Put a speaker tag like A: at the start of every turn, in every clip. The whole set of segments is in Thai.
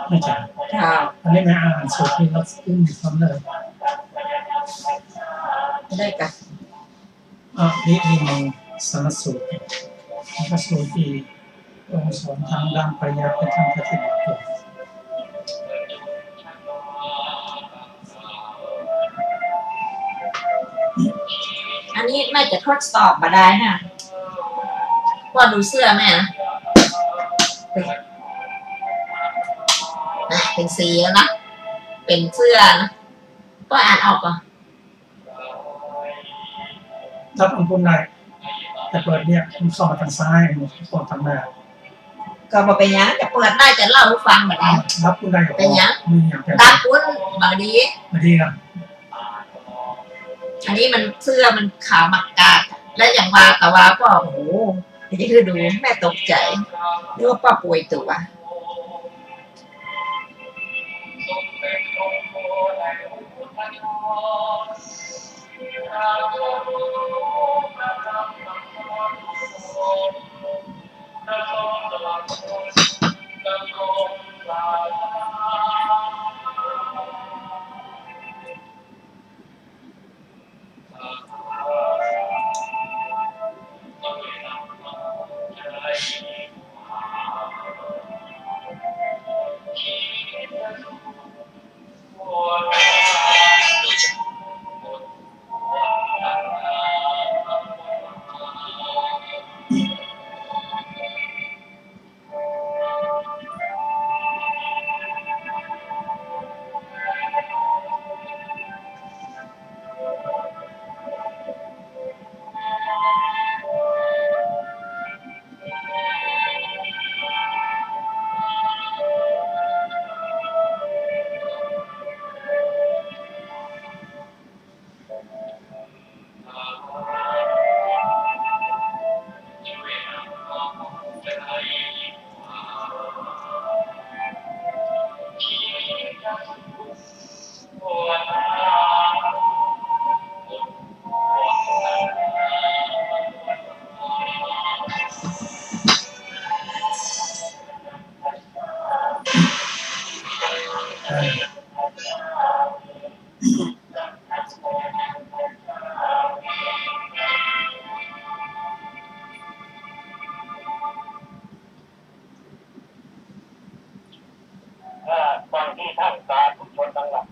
A: ไม่ใช่อันนี้ไม่อ่านสูตรที่เราขึ้นทำเลย
B: ได้กัน
A: นี่มันสนสูตรพระสูตรที่องค์สอนทางด้านปริยัติเป็นทางปฏิบัติตัว
B: อันนี้น่าจะทดสอบมาได้นะพอดูเสื้อแม่นะเป็นสีนะเป็นเสื้อนะก็อ่านออกก่อน
A: ถ้าทำปุ่มได้แต่เปิดเนี่ยมันเข้ามาทางซ้ายมันเข้าทางหน้า
B: ก็บอกเป็นยังจะเปิดได้จะเล่าให้ฟังแบบนี้
A: รับปุ่มได้
B: เป็นยังรับปุ่มบางดี
A: ครับ
B: อันนี้มันเสื้อมันขาวมักกาดและอย่างว่าแต่ว่าก็โอ้โหนี่คือดูแม่ตกใจนึกว่าป้าป่วยตัว
C: ฟังที่ท่านสาธุชนทั้งหลาย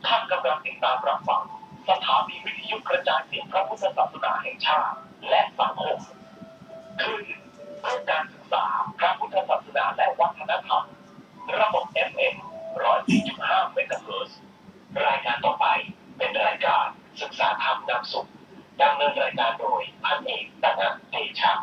C: ท่านกำลังติดตามรับฟังสถานีวิทยุกระจายเสียงพระพุทธศาสนาแห่งชาติและสังคมคือเพื่อการศึกษาพระพุทธศาสนาและวัฒนธรรมระบบ FM 104.5 เมกะเฮิรตซ์รายการต่อไปเป็นรายการศึกษาธรรมนำสุขดำเนินรายการโดยพันเอกตนะเตชะ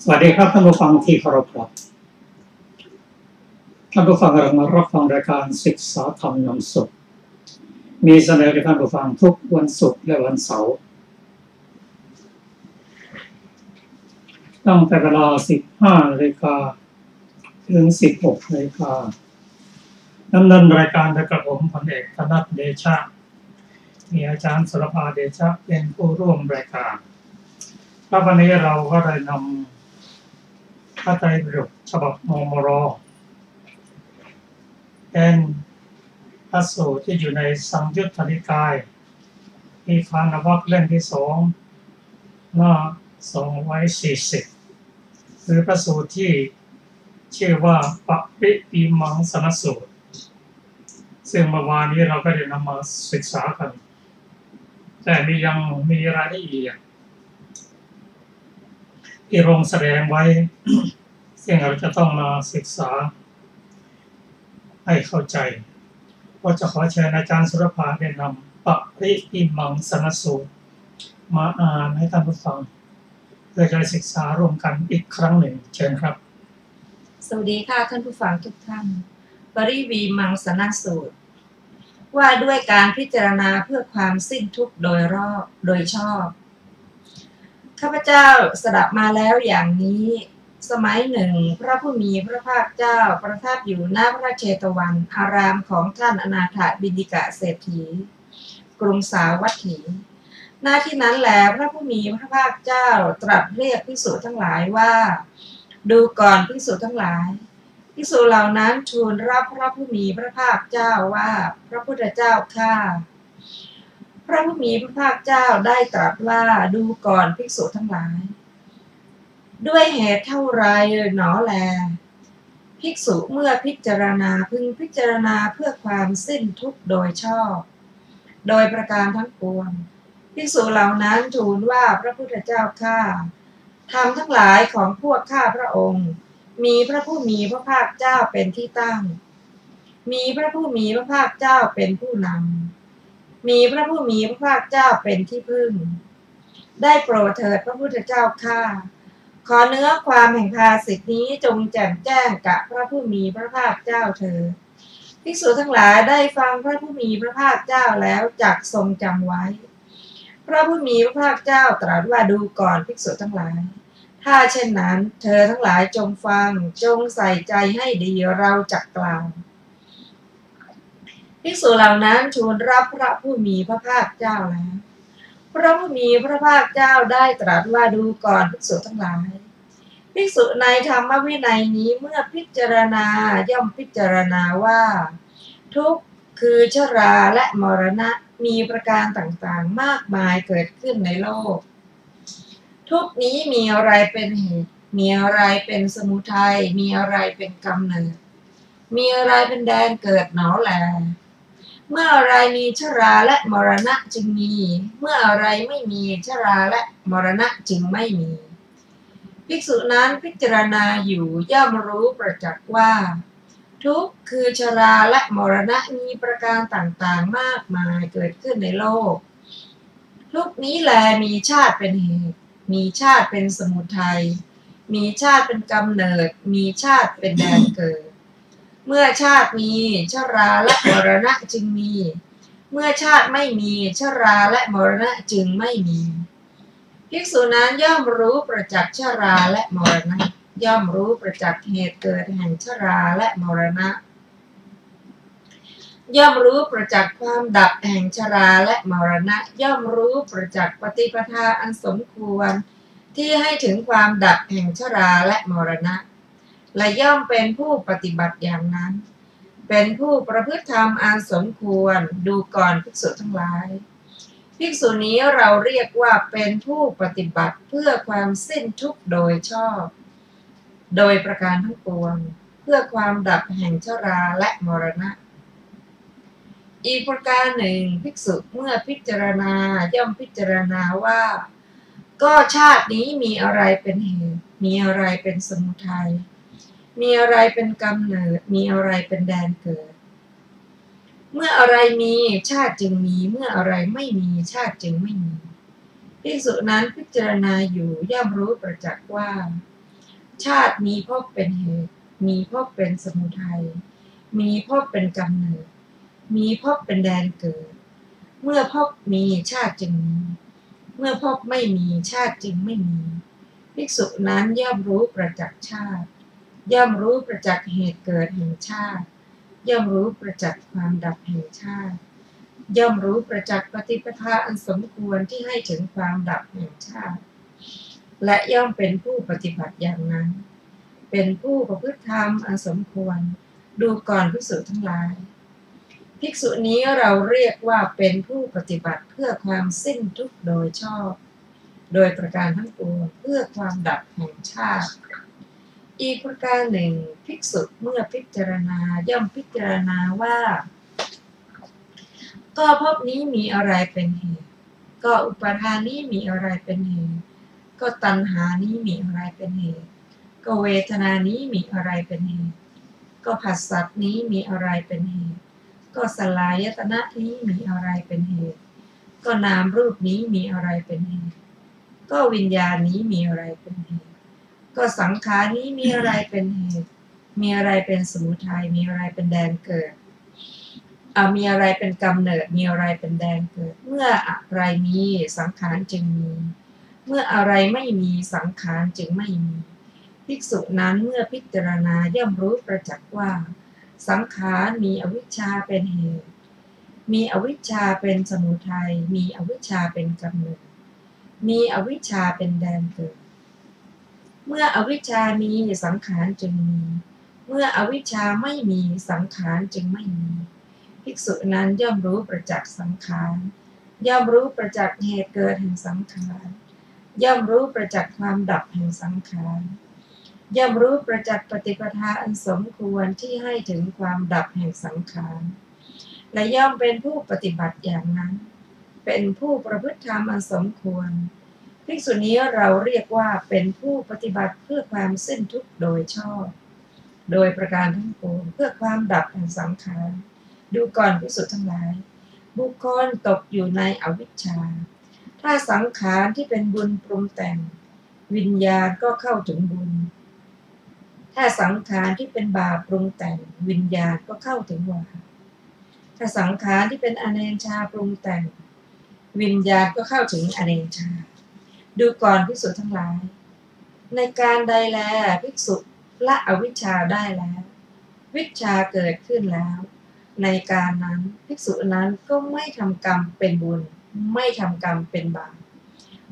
A: สวัสดีครับท่านผู้ฟังที่เคารพครับท่านผู้ฟังกำลังมารับฟังรายการศึกษาธรรมนำสุขมีเสนอให้ท่านผู้ฟังทุกวันศุกร์และวันเสาร์ตั้งแต่เวลา 15:00 นถึง 16:00 นดำเนินรายการโดยกระผมพลเอกธนัทเดชะมีอาจารย์สุรภาเดชะเป็นผู้ร่วมรายการวันนี้เราก็ได้นำพระไตรปิฎกฉบับมมร.เป็นพระสูตรที่อยู่ในสังยุตตนิกายทีฆานวรรคเล่มที่ 2 หน้า 240หรือพระสูตรที่ชื่อว่าปริปิมังสนสูตรซึ่งเมื่อวานนี้เราก็ได้นำมาศึกษากันแต่ยังมีรายละเอียดที่ลงแสดงไว้ ซึ่งเราจะต้องมาศึกษาให้เข้าใจก็จะขอเชิญอาจารย์สุรภาได้นำปริปิมังสนสูตรมาอ่านให้ท่านผู้ฟังเพื่อจะศึกษาร่วมกันอีกครั้งหนึ่งเชิญครับ
B: สวัสดีค่ะท่านผู้ฟังทุกท่านปริวีมังสนสูตรว่าด้วยการพิจารณาเพื่อความสิ้นทุกข์โดยรอบโดยชอบข้าพเจ้าสดับมาแล้วอย่างนี้สมัยหนึ่งพระผู้มีพระภาคเจ้าประทับอยู่ณพระเชตวันอารามของท่านอนาถบิณฑิกะเศรษฐีกรุงสาวัตถีณที่นั้นแลพระผู้มีพระภาคเจ้าตรัสเรียกภิกษุทั้งหลายว่าดูก่อนภิกษุทั้งหลายภิกษุเหล่านั้นทูลรับพระผู้มีพระภาคเจ้าว่าพระพุทธเจ้าข้าพระผู้มีพระภาคเจ้าได้ตรัสว่าดูก่อนภิกษุทั้งหลายด้วยเหตุเท่าไรหนอแลภิกษุเมื่อพิจารณาพึงพิจารณาเพื่อความสิ้นทุกข์โดยชอบโดยประการทั้งปวงภิกษุเหล่านั้นทูลว่าพระพุทธเจ้าข้าธรรมทั้งหลายของพวกข้าพระองค์มีพระผู้มีพระภาคเจ้าเป็นที่ตั้งมีพระผู้มีพระภาคเจ้าเป็นผู้นำมีพระผู้มีพระภาคเจ้าเป็นที่พึ่งได้โปรดเถิดพระพุทธเจ้าข้าขอเนื้อความแห่งภาสิทธินี้จงแจ่มแจ้งกับพระผู้มีพระภาคเจ้าเถิดภิกษุทั้งหลายได้ฟังพระผู้มีพระภาคเจ้าแล้วจักทรงจำไว้พระผู้มีพระภาคเจ้าตรัสว่าดูก่อนภิกษุทั้งหลายถ้าเช่นนั้นเธอทั้งหลายจงฟังจงใส่ใจให้ดีเราจักกล่าวภิกษุเหล่านั้นทูลรับพระผู้มีพระภาคเจ้าแล้วพระผู้มีพระภาคเจ้าได้ตรัสว่าดูก่อนภิกษุทั้งหลายภิกษุในธรรมวินัยนี้เมื่อพิจารณาย่อมพิจารณาว่าทุกข์คือชราและมรณะมีประการต่างๆมากมายเกิดขึ้นในโลกทุกนี้มีอะไรเป็นเหตุมีอะไรเป็นสมุทัยมีอะไรเป็นกำเนิดมีอะไรเป็นแดนเกิดหนอแลเมื่ออะไรมีชราและมรณะจึงมีเมื่ออะไรไม่มีชราและมรณะจึงไม่มีภิกษุนั้นพิจารณาอยู่ย่อมรู้ประจักษ์ว่าทุกข์คือชราและมรณะมีประการต่างๆมากมายเกิดขึ้นในโลกทุกนี้แลมีชาติเป็นเหตุมีชาติเป็นสมุทัยมีชาติเป็นกำเนิดมีชาติเป็นแดนเกิดเมื่อชาติมีชราและมรณะจึงมีเมื่อชาติไม่มีชราและมรณะจึงไม่มีภิกษุนั้นย่อมรู้ประจักษ์ชราและมรณะย่อมรู้ประจักษ์เหตุเกิดแห่งชราและมรณะย่อมรู้ประจักษ์ความดับแห่งชราและมรณะย่อมรู้ประจักษ์ปฏิปทาอันสมควรที่ให้ถึงความดับแห่งชราและมรณะและย่อมเป็นผู้ปฏิบัติอย่างนั้นเป็นผู้ประพฤติธรรมอันสมควรดูก่อนภิกษุทั้งหลายภิกษุนี้เราเรียกว่าเป็นผู้ปฏิบัติเพื่อความสิ้นทุกข์โดยชอบโดยประการทั้งปวงเพื่อความดับแห่งชราและมรณะอีกประการหนึ่งภิกษุเมื่อพิจารณาย่อมพิจารณาว่าก็ชาตินี้มีอะไรเป็นเหตุมีอะไรเป็นสมุทัยมีอะไรเป็นกำเนิดมีอะไรเป็นแดนเกิดเมื่ออะไรมีชาติจึงมีเมื่ออะไรไม่มีชาติจึงไม่มีภิกษุนั้นพิจารณาอยู่ย่อมรู้ประจักษ์ว่าชาติมีภพเป็นเหตุมีภพเป็นสมุทัยมีภพเป็นกำเนิดมีภพเป็นแดนเกิดเมื่อภพมีชาติจึงมีเมื่อภพไม่มีชาติจึงไม่มีภิกษุนั้นย่อมรู้ประจักษ์ชาติย่อมรู้ประจักษ์เหตุเกิดแห่งชาติย่อมรู้ประจักษ์ความดับแห่งชาติย่อมรู้ประจักษ์ปฏิปทาอันสมควรที่ให้ถึงความดับแห่งชาติและย่อมเป็นผู้ปฏิบัติอย่างนั้นเป็นผู้ประพฤติธรรมอันสมควรดูก่อนภิกษุทั้งหลายภิกษุนี้เราเรียกว่าเป็นผู้ปฏิบัติเพื่อความสิ้นทุกข์โดยชอบ โดยประการทั้งปวงเพื่อความดับแห่งชาติอีกประการหนึ่งภิกษุเมื่อพิจารณาย่อมพิจารณาว่าก็ภพนี้มีอะไรเป็นเหตุก็อุปาทานนี้มีอะไรเป็นเหตุก็ตัณหานี้มีอะไรเป็นเหตุก็เวทนานี้มีอะไรเป็นเหตุก็ผัสสะนี้มีอะไรเป็นเหตุก็สลายตนะนี้มีอะไรเป็นเหตุก็นามรูปนี้มีอะไรเป็นเหตุก็วิญญาณนี้มีอะไรเป็นเหตุก็สังขารนี้มีอะไรเป็นเหตุมีอะไรเป็นสมุทัยมีอะไรเป็นแดนเกิดมีอะไรเป็นกำเนิดมีอะไรเป็นแดนเกิดเมื่ออะไรมีสังขารจึงมีเมื่ออะไรไม่มีสังขารจึงไม่มีภิกษุนั้นเมื่อพิจารณาย่อมรู้ประจักษ์ว่าสังขารมีอวิชชาเป็นเหตุมีอวิชชาเป็นสมุทัยมีอวิชชาเป็นกำเนิดมีอวิชชาเป็นแดนเกิดเมื่ออวิชชามีสังขารจึงมีเมื่ออวิชชาไม่มีสังขารจึงไม่มีภิกษุนั้นย่อมรู้ประจักษ์สังขารย่อมรู้ประจักษ์เหตุเกิดแห่งสังขารย่อมรู้ประจักษ์ความดับแห่งสังขารย่อมรู้ประจักษ์ปฏิปทาอันสมควรที่ให้ถึงความดับแห่งสังขารและย่อมเป็นผู้ปฏิบัติอย่างนั้นเป็นผู้ประพฤติธรรมอันสมควรภิกษุนี้เราเรียกว่าเป็นผู้ปฏิบัติเพื่อความสิ้นทุกข์โดยชอบโดยประการทั้งปวงเพื่อความดับแห่งสังขารดูก่อนภิกษุทั้งหลายบุคคลตกอยู่ในอวิชชาถ้าสังขารที่เป็นบุญปรุงแต่งวิญญาณก็เข้าถึงบุญถ้าสังขารที่เป็นบาปปรุงแต่งวิญญาณก็เข้าถึงบาปถ้าสังขารที่เป็นอเนชชาปรุงแต่งวิญญาณก็เข้าถึงอเนชชาดูก่อนภิกษุทั้งหลายในการใดแลภิกษุละอวิชชาได้แล้ววิชชาเกิดขึ้นแล้วในการนั้นภิกษุนั้นก็ไม่ทำกรรมเป็นบุญไม่ทำกรรมเป็นบาป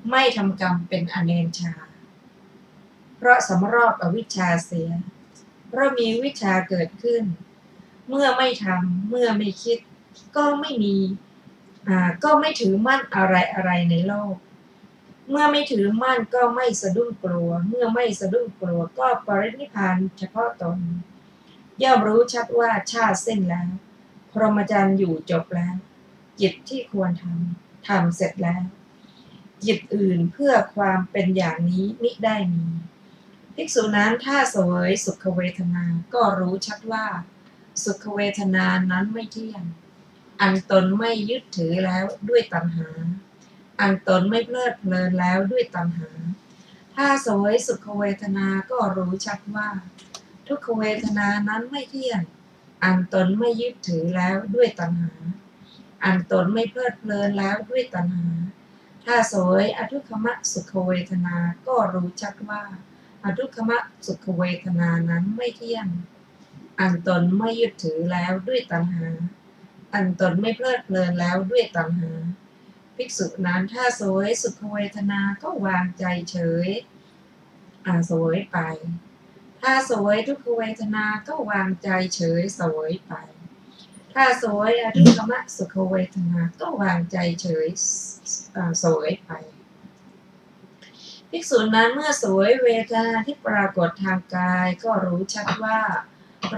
B: ไม่ทำกรรมเป็นอเนชชาเพราะสำรอกอวิชชาเสียเพราะมีวิชชาเกิดขึ้นเมื่อไม่ทำเมื่อไม่คิดก็ไม่มีก็ไม่ถือมั่นอะไรในโลกเมื่อไม่ถือมั่นก็ไม่สะดุ้งกลัวเมื่อไม่สะดุ้งกลัวก็ปรินิพพานเฉพาะตนย่อมรู้ชัดว่าชาติสิ้นแล้วพรหมจรรย์อยู่จบแล้วกิจที่ควรทำเสร็จแล้วกิจอื่นเพื่อความเป็นอย่างนี้มิได้มีภิกษุนั้นถ้าเสวยสุขเวทนาก็รู้ชัดว่าสุขเวทนานั้นไม่เที่ยงอันตนไม่ยึดถือแล้วด้วยตัณหาอันตนไม่เพลิดเพลินแล้วด้วยตัณหาถ้าเสวยสุขเวทนาก็รู้ชัดว่าทุกขเวทนานั้นไม่เที่ยงอันตนไม่ยึดถือแล้วด้วยตัณหาอันตนไม่เพลิดเพลินแล้วด้วยตัณหาถ้าเสวยอทุกขมสุขเวทนาก็รู้ชัดว่าอทุกขมสุขเวทนานั้นไม่เที่ยงอันตนไม่ยึดถือแล้วด้วยตัณหาอันตนไม่เพลิดเพลินแล้วด้วยตัณหาภิกษุนั้นถ้าเสวยสุขเวทนาก็วางใจเฉยเสวยไปถ้าเสวยทุกขเวทนาก็วางใจเฉยเสวยไปถ้าเสวยอทุกขมสุขเวทนาก็วางใจเฉยเสวยไปภิกษุนั้นเมื่อเสวยเวทนาที่ปรากฏทางกายก็รู้ชัดว่า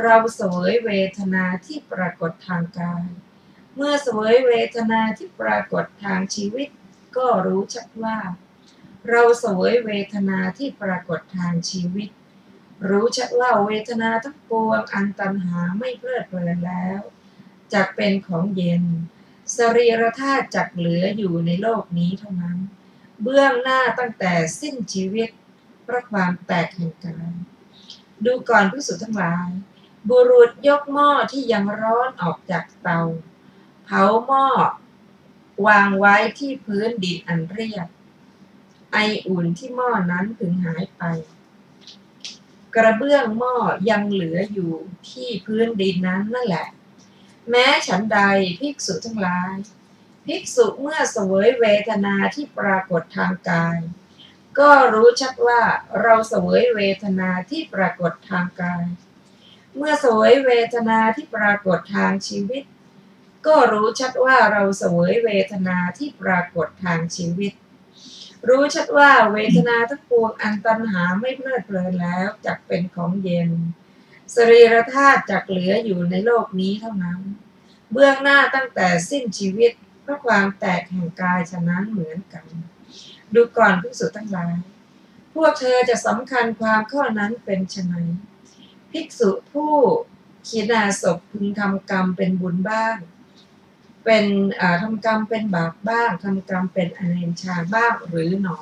B: เราเสวยเวทนาที่ปรากฏทางกายเมื่อเสวยเวทนาที่ปรากฏทางชีวิตก็รู้ชัดว่าเราเสวยเวทนาที่ปรากฏทางชีวิตรู้ชัดว่าเวทนาทั้งปวงอันตัณหาไม่เพลิดเพลินแล้วจักเป็นของเย็นสรีรธาตุจักเหลืออยู่ในโลกนี้เท่านั้นเบื้องหน้าตั้งแต่สิ้นชีวิตเพราะความแตกแห่งกายดูก่อนภิกษุทั้งหลายบุรุษยกหม้อที่ยังร้อนออกจากเตาเผาหม้อวางไว้ที่พื้นดินอันเรียบไออุ่นที่หม้อนั้นพึงหายไปกระเบื้องหม้อยังเหลืออยู่ที่พื้นดินนั้นนั่นแหละแม้ฉันใดภิกษุทั้งหลายภิกษุเมื่อเสวยเวทนาที่ปรากฏทางกายก็รู้ชัดว่าเราเสวยเวทนาที่ปรากฏทางกายเมื่อเสวยเวทนาที่ปรากฏทางชีวิตก็รู้ชัดว่าเราเสวยเวทนาที่ปรากฏทางชีวิต รู้ชัดว่าเวทนาทั้งปวงอันตัณหาไม่เพลิดเพลินแล้วจักเป็นของเย็นสรีรธาตุจักเหลืออยู่ในโลกนี้เท่านั้นเบื้องหน้าตั้งแต่สิ้นชีวิตเพราะความแตกแห่งกายฉะนั้นเหมือนกันดูก่อนภิกษุทั้งหลายพวกเธอจะสำคัญความข้อนั้นเป็นไฉนภิกษุผู้ขีณาสพพึงทำกรรมเป็นบุญบ้างเป็นทำกรรมเป็นบาปบ้างทำกรรมเป็นอเนชชาบ้างหรือหนอ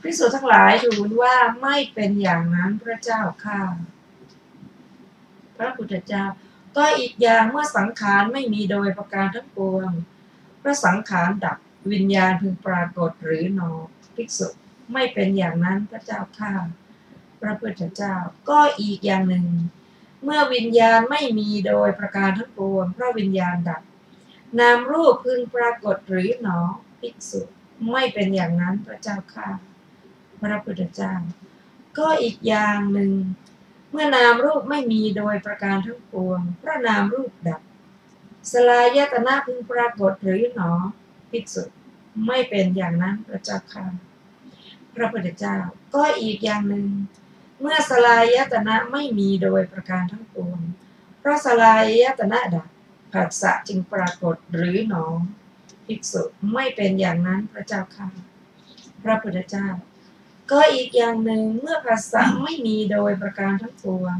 B: ภิกษุทั้งหลายทูลว่าไม่เป็นอย่างนั้นพระเจ้าข้าพระพุทธเจ้าก็อีกอย่างเมื่อสังขารไม่มีโดยประการทั้งปวงพระสังขารดับวิญญาณพึงปรากฏหรือหนอภิกษุไม่เป็นอย่างนั้นพระเจ้าข้าพระพุทธเจ้าก็อีกอย่างหนึ่งเมื่อวิญญาณไม่มีโดยประการทั้งปวงเพราะวิญญาณดับนามรูปพึงปรากฏหรือหนอภิกษุไม่เป็นอย่างนั้นพระเจ้าข้าพระพุทธเจ้าก็อีกอย่างหนึ่งเมื่อนามรูปไม่มีโดยประการทั้งปวงเพราะนามรูปดับสลายตนะพึงปรากฏหรือหนอภิกษุไม่เป็นอย่างนั้นพระเจ้าข้าพระพุทธเจ้าก็อีกอย่างหนึ่งเมื่อสลายตนะไม่มีโดยประการทั้งปวงเพราะสลายตนะดับผัสสะจึงปรากฏหรือหนอภิกษุไม่เป็นอย่างนั้นพระเจ้าข้าพระพุทธเจ้าก็อีกอย่างหนึ่งเมื่อผัสสะไม่มีโดยประการทั้งปวง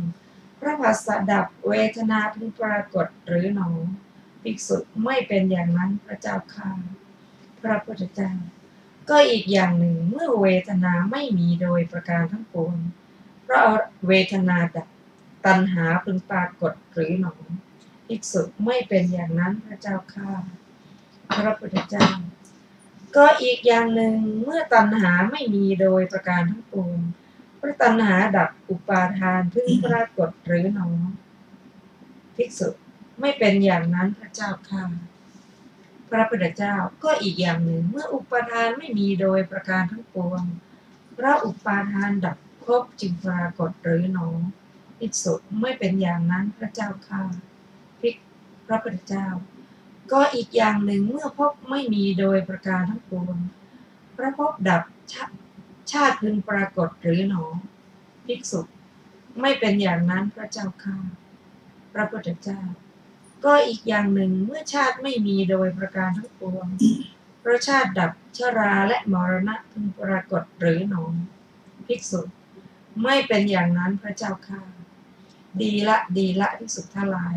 B: เพราะผัสสะดับเวทนาพึงปรากฏหรือหนอภิกษุไม่เป็นอย่างนั้นพระเจ้าข้าพระพุทธเจ้าก็อีกอย่างหนึ่งเมื่อเวทนาไม่มีโดยประการทั้งปวงเพราะเวทนาดับตัณหาพึงปรากฏหรือหนอภิกษุไม่เป็นอย่างนั้นพระเจ้าข้าพระพุทธเจ้าก็อีกอย่างหนึ่งเมื่อตัณหาไม่มีโดยประการทั้งปวงเพราะตัณหาดับอุปาทานพึงปรากฏหรือหนอภิกษุไม่เป็นอย่างนั้นพระเจ้าข้าพระพุทธเจ้าก็อีกอย่างหนึ่งเมื่ออุปาทานไม่มีโดยประการทั้งปวงเพราะอุปาทานดับภพจึงปรากฏหรือหนอภิกษุไม่เป็นอย่างนั้นพระเจ้าข้าพระพุทธเจ้าก็อีกอย่างหนึ่งเมื่อภพไม่มีโดยประการทั้งปวงเพราะภพดับชาติพึงปรากฏหรือหนอภิกษุไม่เป็นอย่างนั้นพระเจ้าข้าพระพุทธเจ้าก็อีกอย่างหนึ่งเมื่อชาติไม่มีโดยประการทั้งปวงเพราะชาติดับชราและมรณะพึงปรากฏหรือหนอภิกษุไม่เป็นอย่างนั้นพระเจ้าข้าดีละภิกษุทั้งหลาย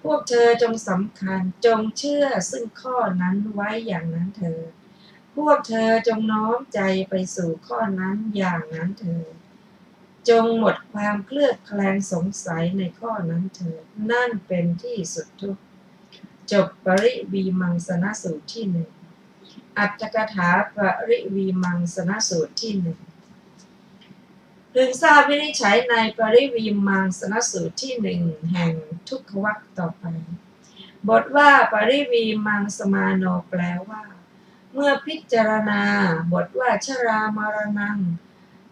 B: พวกเธอจงสำคัญจงเชื่อซึ่งข้อนั้นไว้อย่างนั้นเถิดพวกเธอจงน้อมใจไปสู่ข้อนั้นอย่างนั้นเถิดจงหมดความเคลือบแคลงสงสัยในข้อนั้นเถิดนั่นเป็นที่สุดทุกข์จบปริวีมังสนสูตรที่หนึ่งอัตถกถาปริวีมังสนสูตรที่หนึ่งพึงทราบวินิจฉัยในปริวีมังสนสูตรที่หนึ่งแห่งทุกขวรรคต่อไปบทว่าปริวีมังสมาโนแปลว่าเมื่อพิจารณาบทว่าชรามรณัง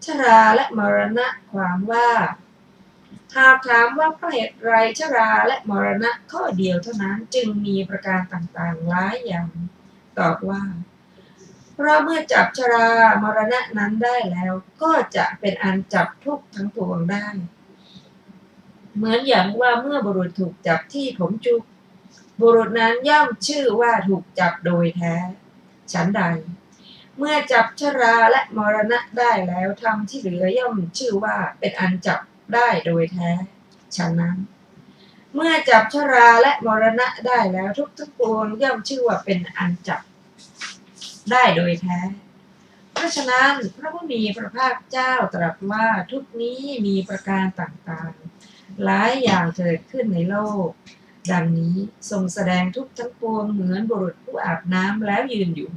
B: ชราและมรณะความว่าหากถามว่าเพราะเหตุไรชราและมรณะข้อเดียวเท่านั้นจึงมีประการต่างๆหลายอย่างตอบว่าเพราะเมื่อจับชรามรณะนั้นได้แล้วก็จะเป็นอันจับทุกข์ทั้งปวงได้เหมือนอย่างว่าเมื่อบุรุษถูกจับที่ผมจุกบุรุษนั้นย่อมชื่อว่าถูกจับโดยแท้ฉันใดเมื่อจับชราและมรณะได้แล้วธรรมที่เหลือย่อมชื่อว่าเป็นอันจับได้โดยแท้ฉะนั้นเมื่อจับชราและมรณะได้แล้วทุกทั้งปวงย่อมชื่อว่าเป็นอันจับได้โดยแท้เพราะฉะนั้นพระผู้มีพระภาคเจ้าตรัสว่าทุกนี้มีประการต่างๆหลายอย่างเกิดขึ้นในโลกดังนี้ทรงแสดงทุกทั้งปวงเหมือนบุรุษผู้อาบน้ำแล้วยืนอยู่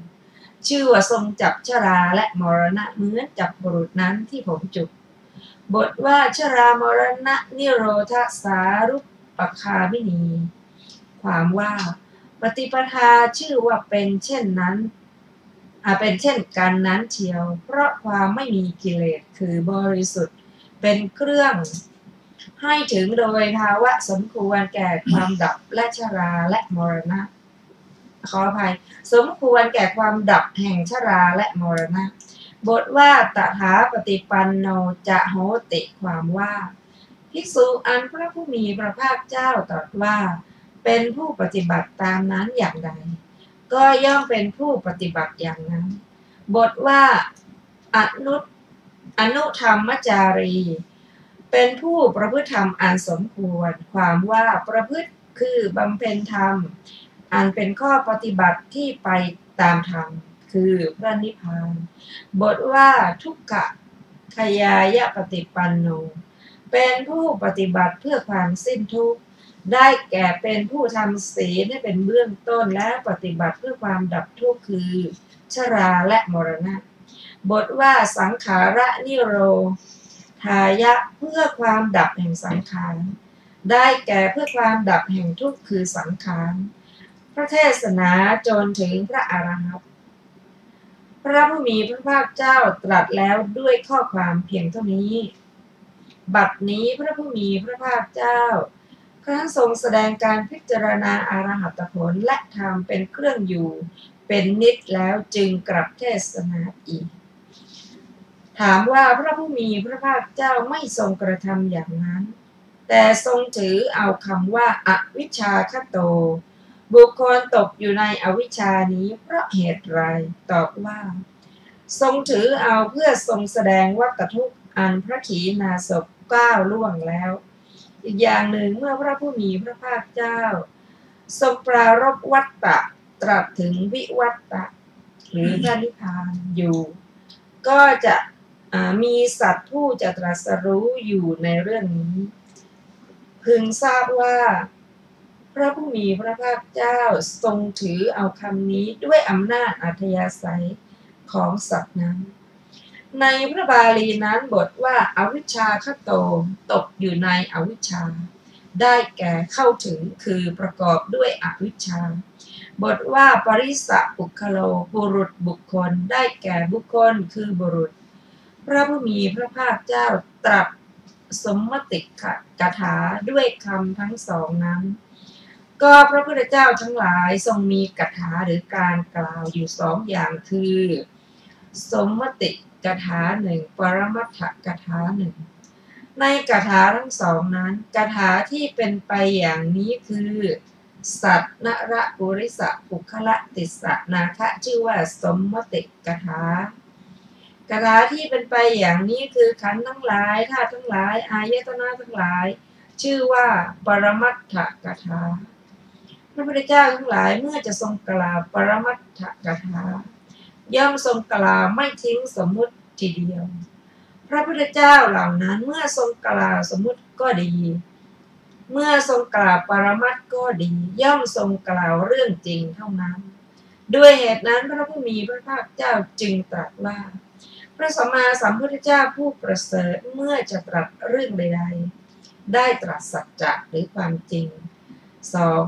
B: ชื่อว่าทรงจับชราและมรณะเหมือนจับบุรุษนั้นที่ผมจุกบทว่าชรามรณะนิโรธสารุปคามินีความว่าปฏิปทาชื่อว่าเป็นเช่นนั้นเป็นเช่นกันนั้นเชียวเพราะความไม่มีกิเลสคือบริสุทธิ์เป็นเครื่องให้ถึงโดยภาวะสมควรแก่ความดับและชราและมรณะ ขออภัยสมควรแก่ความดับแห่งชราและมรณะบทว่าตถาปฏิปันโนจะโหติความว่าภิกษุอันพระผู้มีพระภาคเจ้าตรัสว่าเป็นผู้ปฏิบัติตามนั้นอย่างใดก็ย่อมเป็นผู้ปฏิบัติอย่างนั้นบทว่าอนุธรรมจารีเป็นผู้ประพฤติธรรมอันสมควรความว่าประพฤติคือบำเพ็ญธรรมอันเป็นข้อปฏิบัติที่ไปตามธรรมคือพระนิพพานบทว่าทุกขคยายปฏิปันโนเป็นผู้ปฏิบัติเพื่อความสิ้นทุกข์ได้แก่เป็นผู้ทำศีลให้เป็นเบื้องต้นและปฏิบัติเพื่อความดับทุกข์คือชราและมรณะบทว่าสังขาระนิโรธายะเพื่อความดับแห่งสังขารได้แก่เพื่อความดับแห่งทุกข์คือสังขารพระเทศนาจนถึงพระอรหันต์พระผู้มีพระภาคเจ้าตรัสแล้วด้วยข้อความเพียงเท่านี้บัดนี้พระผู้มีพระภาคเจ้าครั้นทรงแสดงการพิจารณาอรหัตผลและธรรมเป็นเครื่องอยู่เป็นนิจแล้วจึงกลับเทศนาอีกถามว่าพระผู้มีพระภาคเจ้าไม่ทรงกระทำอย่างนั้นแต่ทรงถือเอาคำว่าอวิชชาคโตบุคคลตกอยู่ในอวิชชานี้เพราะเหตุไรตอบว่าทรงถือเอาเพื่อทรงแสดงวัฏทุกข์อันพระขีณาสพก้าวล่วงแล้วอีกอย่างหนึ่งเมื่อพระผู้มีพระภาคเจ้าทรงปรารภวัฏฏะตรัสถึงวิวัฏฏะหรือพระนิพพานอยู่ก็จะมีสัตว์ผู้จะตรัสรู้อยู่ในเรื่องนี้พึงทราบว่าพระผู้มีพระภาคเจ้าทรงถือเอาคำนี้ด้วยอำนาจอัธยาศัยของสัตว์นั้นในพระบาลีนั้นบทว่าอวิชชาคโตตกอยู่ในอวิชชาได้แก่เข้าถึงคือประกอบด้วยอวิชชาบทว่าปริสะปุคโลบุรุษบุคคลได้แก่บุคคลคือบุรุษพระผู้มีพระภาคเจ้าตรัสสมมติกถาด้วยคำทั้งสองนั้นก็พระพุทธเจ้าทั้งหลายทรงมีกถาหรือการกล่าวอยู่สองอย่างคือสมมติกถาหนึ่งปรมัตถกถาหนึ่งในกถาทั้งสองนั้นกถาที่เป็นไปอย่างนี้คือสัตนระปุริสะปุคละติสะนาคะชื่อว่าสมมติกถากถาที่เป็นไปอย่างนี้คือขันธ์ทั้งหลายธาตุทั้งหลายอายตนะทั้งหลายชื่อว่าปรมัตถกถาพระพุทธเจ้าทั้งหลายเมื่อจะทรงกล่าวปรมัตถกถาย่อมทรงกล่าวไม่ทิ้งสมมุติทีเดียวพระพุทธเจ้าเหล่านั้นเมื่อทรงกล่าวสมมุติก็ดีเมื่อทรงกล่าวปรมัตถ์ก็ดีย่อมทรงกล่าวเรื่องจริงเท่านั้นด้วยเหตุนั้นพระผู้มีพระภาคเจ้าจึงตรัสว่าพระสัมมาสัมพุทธเจ้าผู้ประเสริฐเมื่อจะตรัสเรื่องใดๆได้ตรัสสัจจะหรือความจริง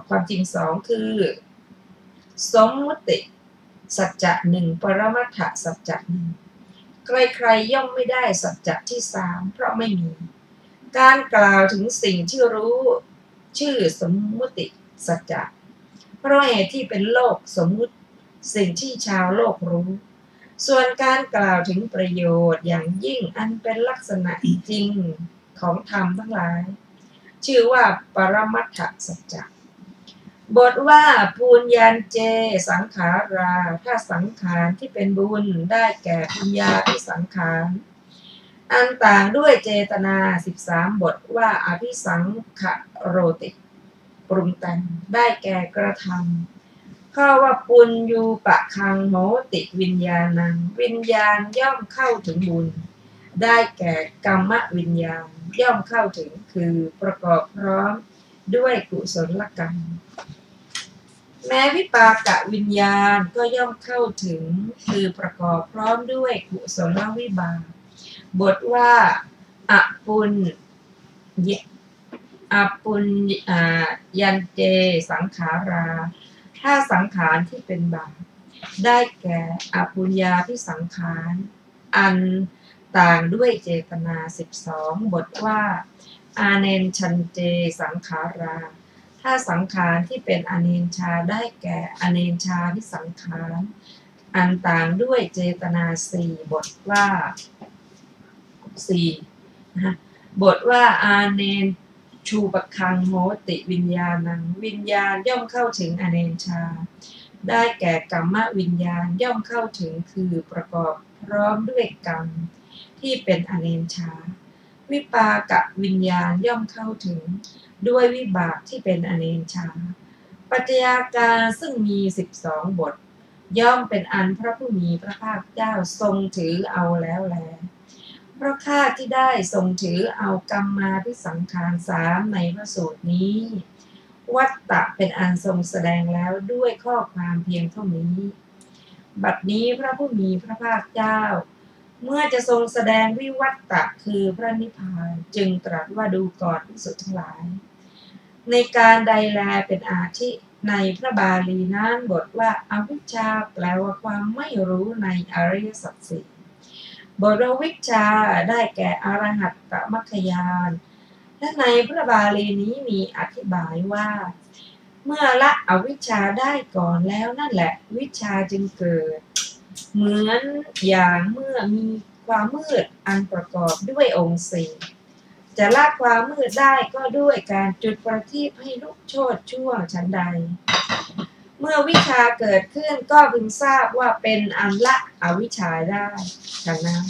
B: ความจริงสองคือสมมุติสัจจะหนึ่งปรมัตถสัจจะหนึ่งใครๆย่อมไม่ได้สัจจะที่สามเพราะไม่มีการกล่าวถึงสิ่งที่รู้ชื่อสมมุติสัจจะเพราะเหตุที่เป็นโลกสมมุติสิ่งที่ชาวโลกรู้ส่วนการกล่าวถึงประโยชน์อย่างยิ่งอันเป็นลักษณะจริงของธรรมทั้งหลายชื่อว่าปรมัตถสัจจะบทว่าปูญญาณเจสังขาราถ้าสังขารที่เป็นบุญได้แก่ปุญญาภิสังขารอันต่างด้วยเจตนา13บทว่าอภิสังขโรติปรุงแต่งได้แก่กระทำข้อว่าปุญญูปะคังโหติวิญญาณังวิญญาณย่อมเข้าถึงบุญได้แก่กรรมวิญญาณย่อมเข้าถึงคือประกอบพร้อมด้วยกุศลกรรมแม้วิปากวิญญาณก็ย่อมเข้าถึงคือประกอบพร้อมด้วยกุศลวิบากบทว่าอปุญยันเจสังขาราถ้าสังขารที่เป็นบาปได้แก่อปุญญาภิสังขารอันต่างด้วยเจตนา12บทว่าอาเนนชันเจสังขารา ถ้าสังขารที่เป็นอเนนชาได้แก่อเนนชาวิสังขารอันต่างด้วยเจตนาสี่บทว่านะบทว่าอาเนนชูปคังโหติวิญญาณังวิญญาณย่อมเข้าถึงอเนนชาได้แก่กัมมวิญญาณย่อมเข้าถึงคือประกอบพร้อมด้วยกรรมที่เป็นอเนนชาวิปากวิญญาณย่อมเข้าถึงด้วยวิบากที่เป็นอเนนชาปัจจัยาการซึ่งมี12บทย่อมเป็นอันพระผู้มีพระภาคเจ้าทรงถือเอาแล้วแลเพราะข้าที่ได้ทรงถือเอากรรมาภิสังขาร3ในพระสูตรนี้วัตตะเป็นอันทรงแสดงแล้วด้วยข้อความเพียงเท่านี้บัดนี้พระผู้มีพระภาคเจ้าเมื่อจะทรงแสดงวิวัตตะคือพระนิพพานจึงตรัสว่าดูก่อนภิกษุทั้งหลายในการใดแลเป็นอาทิในพระบาลีนั้นบทว่าอวิชชาแปลว่าความไม่รู้ในอริยสัจสี่บทว่าวิชชาได้แก่อรหัตตมรรคญาณและในพระบาลีนี้มีอธิบายว่าเมื่อละอวิชชาได้ก่อนแล้วนั่นแหละวิชชาจึงเกิดเหมือนอย่างเมื่อมีความมืดอันประกอบด้วยองค์สี่จะละความมืดได้ก็ด้วยการจุดประทีปให้ลุกโชติช่วงชั้นใดเมื่อวิชาเกิดขึ้นก็พึงทราบว่าเป็นอันละอวิชชาได้ดังนั้น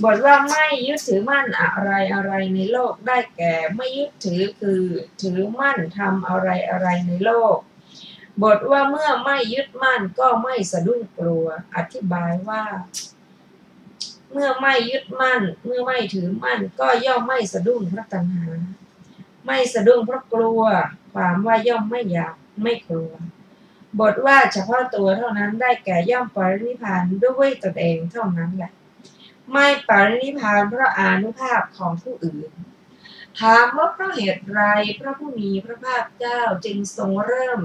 B: บทว่าไม่ยึดถือมั่นอะไรในโลกได้แก่ไม่ยึดถือคือถือมั่นทำอะไรในโลกบทว่าเมื่อไม่ยึดมั่นก็ไม่สะดุ้งกลัวอธิบายว่าเมื่อไม่ยึดมั่นเมื่อไม่ถือมั่นก็ย่อมไม่สะดุ้งเพราะตัณหาไม่สะดุ้งเพราะกลัวความว่าย่อมไม่อยากไม่กลัวบทว่าเฉพาะตัวเท่านั้นได้แก่ย่อมปรินิพพานด้วยตนเองเท่านั้นแหละไม่ปรินิพพานเพราะอานุภาพของผู้อื่นถามว่าเพราะเหตุไรพระผู้มีพระภาคเจ้าจึงทรงเริ่ม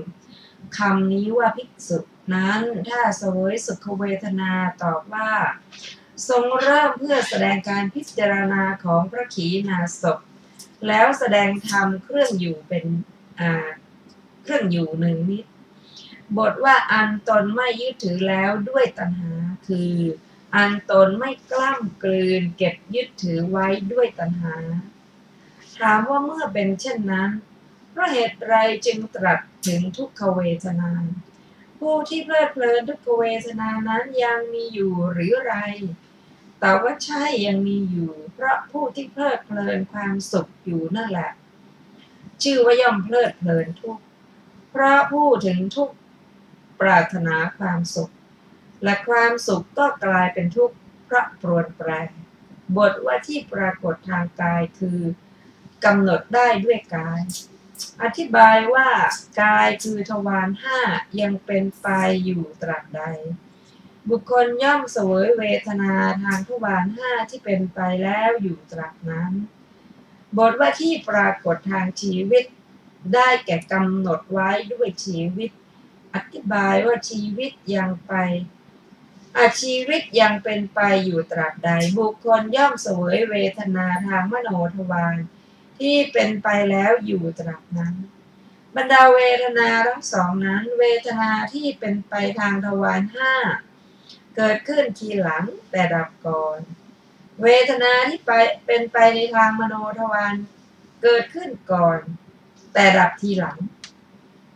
B: คำนี้ว่าภิกษุนั้นถ้าเสวยสุขเวทนาตอบว่าทรงเริ่มเพื่อแสดงการพิจารณาของพระขีณาสพแล้วแสดงธรรมเครื่องอยู่เป็นเครื่องอยู่หนึ่งนิดบทว่าอันตนไม่ยึดถือแล้วด้วยตัณหาคืออันตนไม่กล้ำกลืนเก็บยึดถือไว้ด้วยตัณหาถามว่าเมื่อเป็นเช่นนั้นเพราะเหตุไรจึงตรัสถึงทุกขเวทนาผู้ที่เพลิดเพลินทุกขเวทนานั้นยังมีอยู่หรือไรแต่ว่าใช่ยังมีอยู่เพราะผู้ที่เพลิดเพลินความสุขอยู่นั่นแหละชื่อว่าย่อมเพลิดเพลินทุกข์เพราะผู้ถึงทุกข์ปรารถนาความสุขและความสุขก็กลายเป็นทุกข์เพราะปรวนแปรบทว่าที่ปรากฏทางกายคือกำหนดได้ด้วยกายอธิบายว่ากายคือทวารห้ายังเป็นไปอยู่ตราบใดบุคคลย่อมเสวยเวทนาทางทวารห้าที่เป็นไปแล้วอยู่ตราบนั้นบทว่าที่ปรากฏทางชีวิตได้แก่กำหนดไว้ด้วยชีวิตอธิบายว่าชีวิตยังเป็นไปอยู่ตราบใดบุคคลย่อมเสวยเวทนาทางมโนทวารที่เป็นไปแล้วอยู่ตราบนั้นบรรดาเวทนาทั้งสองนั้นเวทนาที่เป็นไปทางทวารห้าเกิดขึ้นทีหลังแต่ดับก่อนเวทนาที่เป็นไปในทางมโนทวารเกิดขึ้นก่อนแต่ดับทีหลัง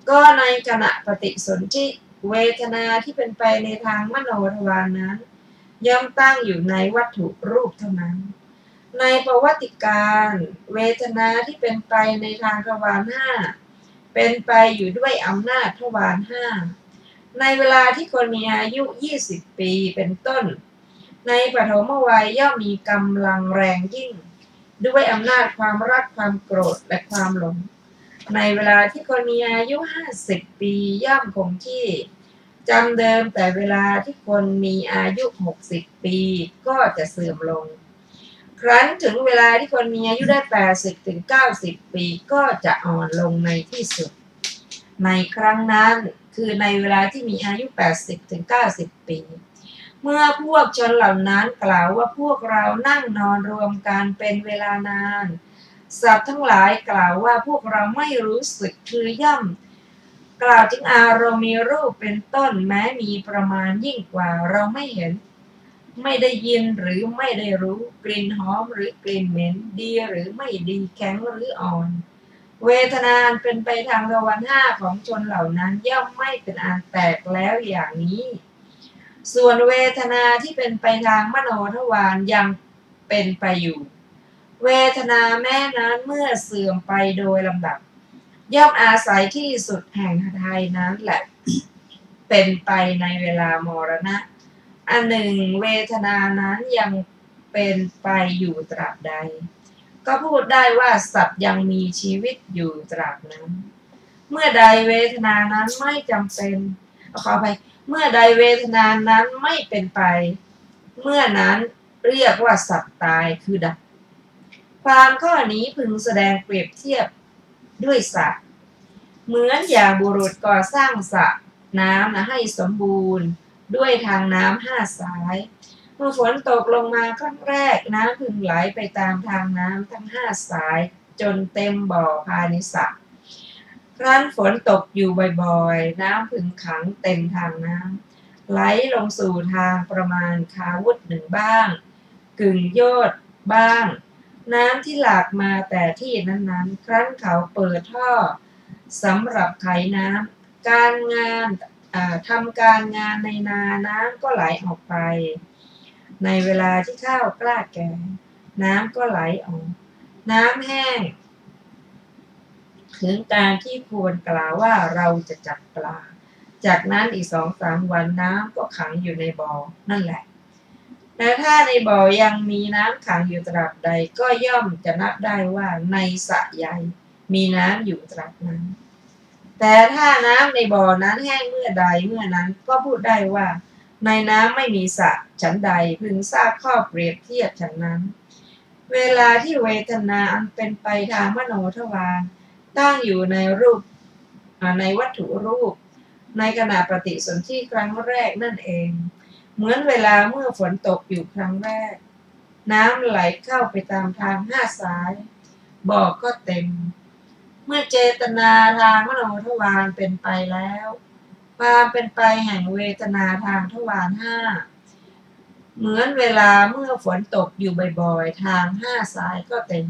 B: ก็ในขณะปฏิสนธิเวทนาที่เป็นไปในทางมโนทวารนั้นย่อมตั้งอยู่ในวัตถุรูปเท่านั้นในประวัติการเวทนาที่เป็นไปในทางทวารห้าเป็นไปอยู่ด้วยอำนาจทวารห้าในเวลาที่คนมีอายุ20ปีเป็นต้นในปฐมวัยย่อมมีกำลังแรงยิ่งด้วยอำนาจความรักความโกรธและความหลงในเวลาที่คนมีอายุ50ปีย่อมคงที่จำเดิมแต่เวลาที่คนมีอายุ60ปีก็จะเสื่อมลงครั้นถึงเวลาที่คนมีอายุได้80ถึง90ปีก็จะอ่อนลงในที่สุดในครั้งนั้นคือในเวลาที่มีอายุ80ถึง90ปีเมื่อพวกชนเหล่านั้นกล่าวว่าพวกเรานั่งนอนรวมกันเป็นเวลานาน สัตว์ทั้งหลายกล่าวว่าพวกเราไม่รู้สึกคือย่อมกล่าวถึงอารมณ์มีรูปเป็นต้นแม้มีประมาณยิ่งกว่าเราไม่เห็นไม่ได้ยินหรือไม่ได้รู้กลิ่นหอมหรือกลิ่นเหม็นดีหรือไม่ดีแข็งหรืออ่อนเวทนาเป็นไปทางทวารห้าของชนเหล่านั้นย่อมไม่เป็นอันแตกแล้วอย่างนี้ส่วนเวทนาที่เป็นไปทางมโนทวารยังเป็นไปอยู่เวทนาแม้นั้นเมื่อเสื่อมไปโดยลำดับย่อมอาศัยที่สุดแห่งหทัยนั้นแหละเป็นไปในเวลามรณะอันหนึ่งเวทนานั้นยังเป็นไปอยู่ตราบใดก็พูดได้ว่าสัตว์ยังมีชีวิตอยู่ตราบนั้นเมื่อใดเวทนานั้นไม่จำเป็นขอไปเมื่อใดเวทนานั้นไม่เป็นไปเมื่อนั้นเรียกว่าสัตว์ตายคือดับความข้อนี้พึงแสดงเปรียบเทียบด้วยสระเหมือนอย่างบุรุษก่อสร้างสระน้ำให้สมบูรณ์ด้วยทางน้ำ5 สายเมื่อฝนตกลงมาครั้งแรกน้ำพึงไหลไปตามทางน้ำทั้ง5 สายจนเต็มบ่อภายในสระครั้นฝนตกอยู่บ่อยๆน้ำพึงขังเต็มทางน้ำไหลลงสู่ทางประมาณคาวุธหนึ่งบ้างกึ่งโยชน์บ้างน้ำที่หลากมาแต่ที่นั้นๆครั้นเขาเปิดท่อสำหรับไขน้ำการงานทำการงานในนาน้ำก็ไหลออกไปในเวลาที่ข้าวกล้าแก่น้ำก็ไหลออกน้ำแห้งถึงการที่ควรกล่าวว่าเราจะจับปลาจากนั้นอีก2-3 วันน้ำก็ขังอยู่ในบ่อนั่นแหละแต่ถ้าในบ่อยังมีน้ำขังอยู่ตราบใดก็ย่อมจะนับได้ว่าในสระใหญ่มีน้ำอยู่ตราบนั้นแต่ถ้าน้ำในบ่อนั้นแห้งเมื่อใดเมื่อนั้นก็พูดได้ว่าในน้ำไม่มีสระฉันใดพึงทราบข้อเปรียบเทียบฉันนั้นเวลาที่เวทนาอันเป็นไปทางมโนทวารตั้งอยู่ในรูปในวัตถุรูปในขณะปฏิสนธิครั้งแรกนั่นเองเหมือนเวลาเมื่อฝนตกอยู่ครั้งแรกน้ำไหลเข้าไปตามทาง5 สายบ่อก็เต็มเมื่อเจตนาทางมโนทวารเป็นไปแล้วความเป็นไปแห่งเวทนาทางทวาร5เหมือนเวลาเมื่อฝนตกอยู่บ่อยๆทาง5 สายก็เต็ม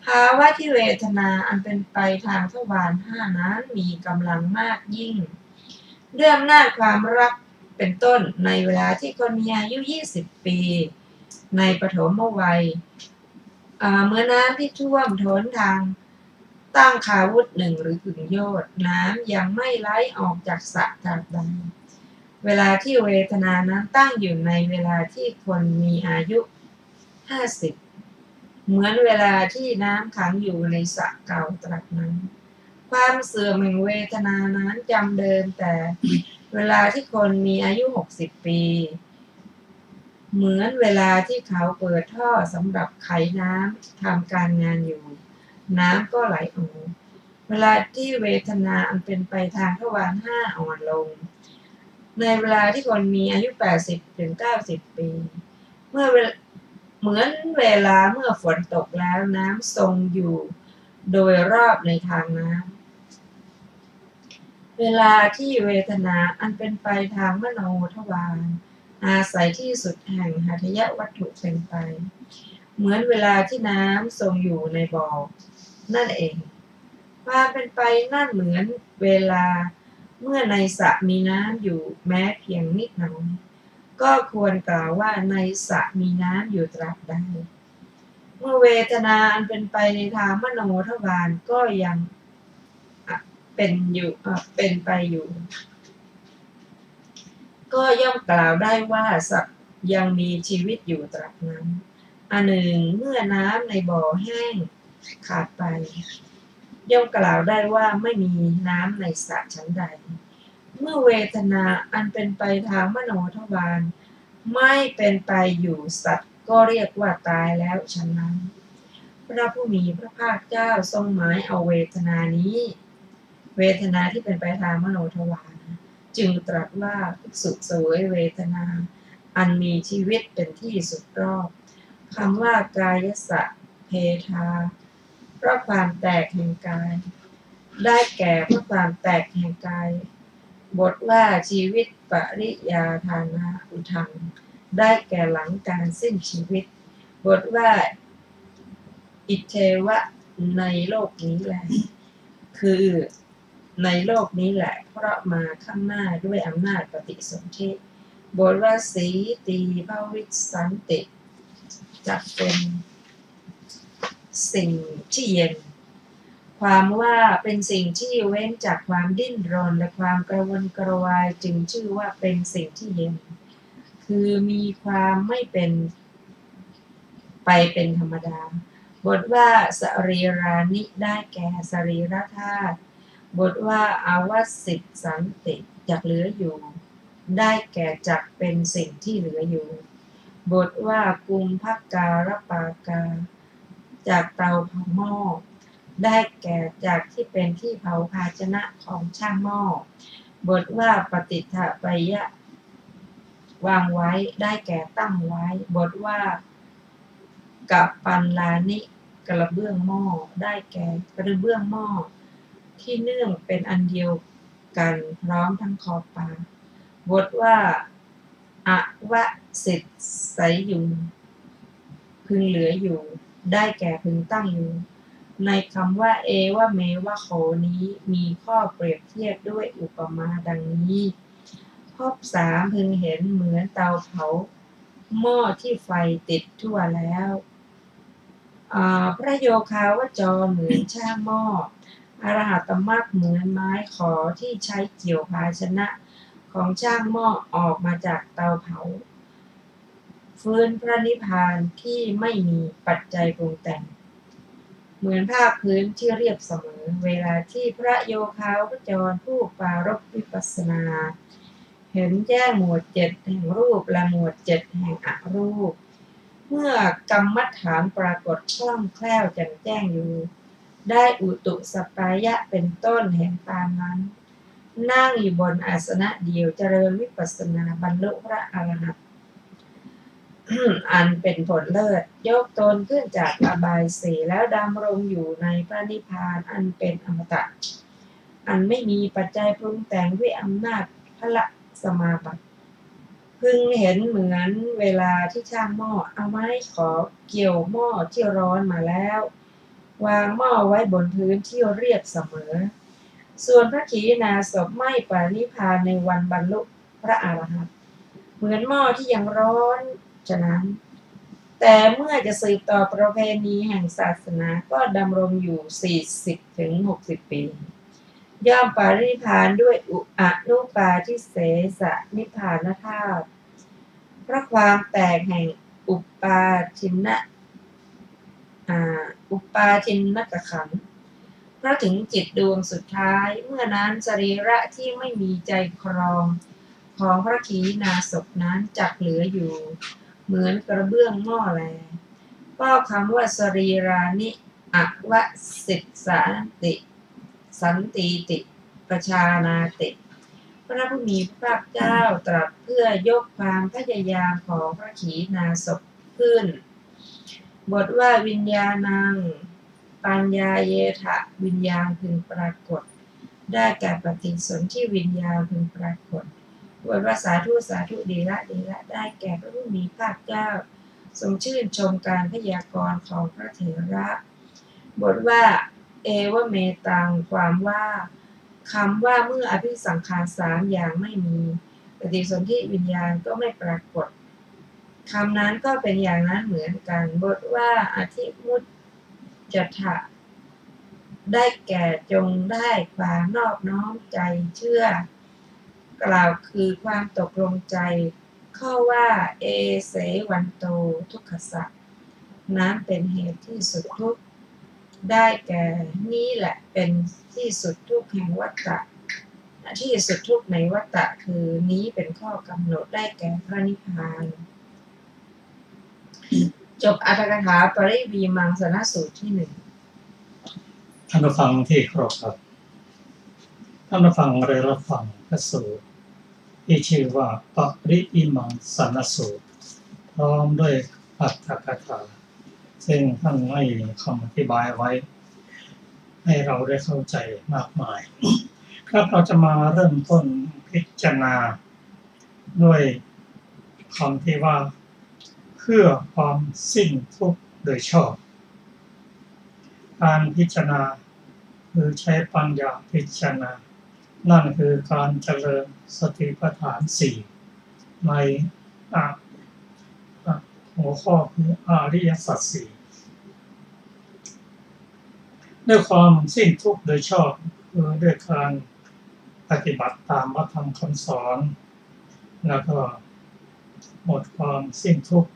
B: ภาวะที่เวทนาอันเป็นไปทางทวาร5นั้นมีกำลังมากยิ่งด้วยอำนาจความรักเป็นต้นในเวลาที่คนมีอายุ20 ปีในปฐมวัยเมื่อน้ำที่ท่วมท้นทางตั้งคาวุธ1หรือกึ่งโยชน์น้ำยังไม่ไหลออกจากสระตราบใดเวลาที่เวทนานั้นตั้งอยู่ในเวลาที่คนมีอายุ50เหมือนเวลาที่น้ำขังอยู่ในสระเก่าตราบนั้นความเสื่อมแห่งเวทนานั้นจำเดิมแต่เวลาที่คนมีอายุ60 ปีเหมือนเวลาที่เขาเปิดท่อสำหรับไขน้ำทำการงานอยู่น้ำก็ไหลออกเวลาที่เวทนาอันเป็นไปทางทวาร5อ่อนลงในเวลาที่คนมีอายุ80-90 ปีเหมือนเวลาเมื่อฝนตกแล้วน้ำทรงอยู่โดยรอบในทางน้ำเวลาที่เวทนาอันเป็นไปทางมโนทวารอาศัยที่สุดแห่งหทัยวัตถุเป็นไปเหมือนเวลาที่น้ำทรงอยู่ในบ่อนั่นเองความเป็นไปนั่นเหมือนเวลาเมื่อในสระมีน้ำอยู่แม้เพียงนิดหน่อยก็ควรกล่าวว่าในสระมีน้ำอยู่ตราบใดเมื่อเวทนาอันเป็นไปในทางมโนทวารก็ยังเป็นไปอยู่ก็ย่อมกล่าวได้ว่าสัตว์ยังมีชีวิตอยู่ตราบนั้นอันหนึ่งเมื่อน้ำในบ่อแห้งขาดไปย่อมกล่าวได้ว่าไม่มีน้ำในสระชั้นใดเมื่อเวทนาอันเป็นไปทางมโนทวารไม่เป็นไปอยู่สัตว์ก็เรียกว่าตายแล้วฉะนั้นพระผู้มีพระภาคเจ้าทรงหมายเอาเวทนานี้เวทนาที่เป็นไปทางมโนทวารจึงตรัสว่าภิกษุเสวยเวทนาอันมีชีวิตเป็นที่สุดรอบคำว่ากายสะเพทา เพราะความแตกแห่งกายได้แก่เพราะความแตกแห่งกายบทว่าชีวิตปริยาทานะอุทังได้แก่หลังการสิ้นชีวิตบทว่าอิเทวะในโลกนี้แหละคือในโลกนี้แหละเพราะมาข้างหน้าด้วยอำนาจปฏิสนธิบทว่าสีตีภวิสันติจักเป็นสิ่งที่เย็นความว่าเป็นสิ่งที่เว้นจากความดิ้นรนและความกระวนกระวายจึงชื่อว่าเป็นสิ่งที่เย็นคือมีความไม่เป็นไปเป็นธรรมดาบทว่าสรีรานิได้แก่สรีรธาตุบทว่าอาวสิตสันติจักเหลืออยู่ได้แก่จักเป็นสิ่งที่เหลืออยู่บทว่ากุมภการปากาจากเตาเผาหม้อได้แก่จากที่เป็นที่เผาภาชนะของช่างหม้อบทว่าปฏิทะปยะวางไว้ได้แก่ตั้งไว้บทว่ากับปันลานิกระเบื้องหม้อได้แก่กระเบื้องหม้อที่เนื่องเป็นอันเดียวกันพร้อมทั้งขอบปาบทว่าอวสิตไสยุงพึงเหลืออยู่ได้แก่พึงตั้งอยู่ในคำว่าเอวะเมวะโขนี้มีข้อเปรียบเทียบด้วยอุปมาดังนี้พบสามพึงเห็นเหมือนเตาเผาหม้อที่ไฟติดทั่วแล้วพระโยคาวจรเหมือนช่างหม้ออรหัตมรรคเหมือนไม้ขอที่ใช้เกี่ยวภาชนะของช่างหม้อออกมาจากเตาเผาฟื้นพระนิพพานที่ไม่มีปัจจัยปรุงแต่งเหมือนภาคพื้นที่เรียบเสมอเวลาที่พระโยคาวจรผู้ปรารภวิปัสสนาเห็นแจ้งหมวด7แห่งรูปและหมวด7แห่งอรูปเมื่อกรรมฐานปรากฏคล่องแคล่วแจ่มแจ้งอยู่ได้อุตุสัปปายะเป็นต้นเห็นตามนั้นนั่งอยู่บนอาสนะเดียวเจริญวิปัสสนาบรรลุพระอรหันต์ อันเป็นผลเลิศยกตนขึ้นจากอบายสี่แล้วดำรงอยู่ในพระนิพพานอันเป็นอมตะอันไม่มีปัจจัยปรุงแต่งด้วยอำนาจพละสมาบัติพึงเห็นเหมือนเวลาที่ช่างหม้อเอาไม้ขอเกี่ยวหม้อที่ร้อนมาแล้ววางหม้อไว้บนพื้นที่เรียบเสมอส่วนพระขีณาสพไม่ปรินิพพานในวันบรรลุพระอรหันต์เหมือนหม้อที่ยังร้อนฉะนั้นแต่เมื่อจะสืบต่อประเพณีแห่งศาสนาก็ดำรงอยู่ 40-60 ปีย่อมปรินิพพานด้วยอนุปาทิเสสนิพพานธาตุเพราะความแตกแห่งอุปาทินกขันธ์เพราะถึงจิตดวงสุดท้ายเมื่อนั้นสรีระที่ไม่มีใจครองของพระขีณาสพนั้นจักเหลืออยู่เหมือนกระเบื้องหม้อแลก็คำว่าสรีรานิอวสิตสันติติประชานาติพระผู้มีพระภาคเจ้าตรัสเพื่อยกความพยายามของพระขีณาสพขึ้นบทว่าวิญญาณังปัญญาเยถะวิญญาณพึงปรากฏได้แก่ปฏิสนธิวิญญาณพึงปรากฏบทว่าสาธุสาธุดีละได้แก่พระผู้มีพระภาคเจ้าทรงชื่นชมการพยากรณ์ของพระเถระบทว่าเอวเมตังความว่าคำว่าเมื่ออภิสังขาร3อย่างไม่มีปฏิสนธิวิญญาณก็ไม่ปรากฏคำนั้นก็เป็นอย่างนั้นเหมือนกันบทว่าอธิมุตจะถะได้แก่จงได้ความนอบน้อมใจเชื่อกล่าวคือความตกลงใจข้อว่าเอเสวันโตทุกขสัจนั้นเป็นเหตุที่สุดทุกข์ได้แก่นี้แหละเป็นที่สุดทุกข์แห่งวัฏฏะที่สุดทุกข์ในวัฏฏะคือนี้เป็นข้อกำหนดได้แก่พระนิพพานจบอรรถกถาปริวีมังสนสูตรที่1
A: ท่านผู้ฟังที่เคารพครับท่านผู้ฟังได้รับฟังพระสูตรที่ชื่อว่าปริวิมังสนสูตรพร้อมด้วยอรรถกถาซึ่งท่านให้คำอธิบายไว้ ให้เราได้เข้าใจมากมาย ครับเราจะมาเริ่มต้นพิจารณาด้วยคำที่ว่าเพื่อความสิ้นทุกข์โดยชอบการพิจารณาคือใช้ปัญญาพิจารณานั่นคือการเจริญสติปัฏฐานสี่ในหัวข้อคืออริยสัจสี่ด้วยความสิ้นทุกข์โดยชอบคือด้วยการปฏิบัติตามพระธรรมคำสอนแล้วก็หมดความสิ้นทุกข์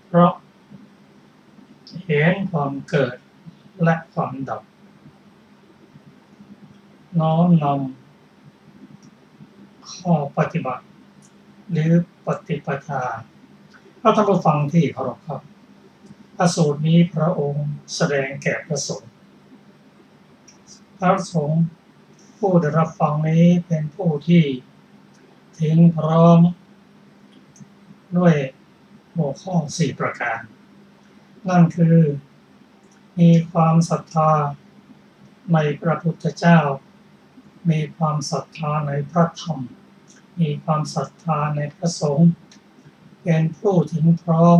A: เพราะเห็นความเกิดและความดับน้อมนำข้อปฏิบัติหรือปฏิปทาท่านผู้ฟังที่เคารพครับพระสูตรนี้พระองค์แสดงแก่พระสงฆ์พระสงฆ์ผู้ได้รับฟังนี้เป็นผู้ที่ถึงพร้อมด้วยหัวข้อ4ประการนั่นคือมีความศรัทธาในพระพุทธเจ้ามีความศรัทธาในพระธรรมมีความศรัทธาในพระสงฆ์เป็นผู้ถึงพร้อม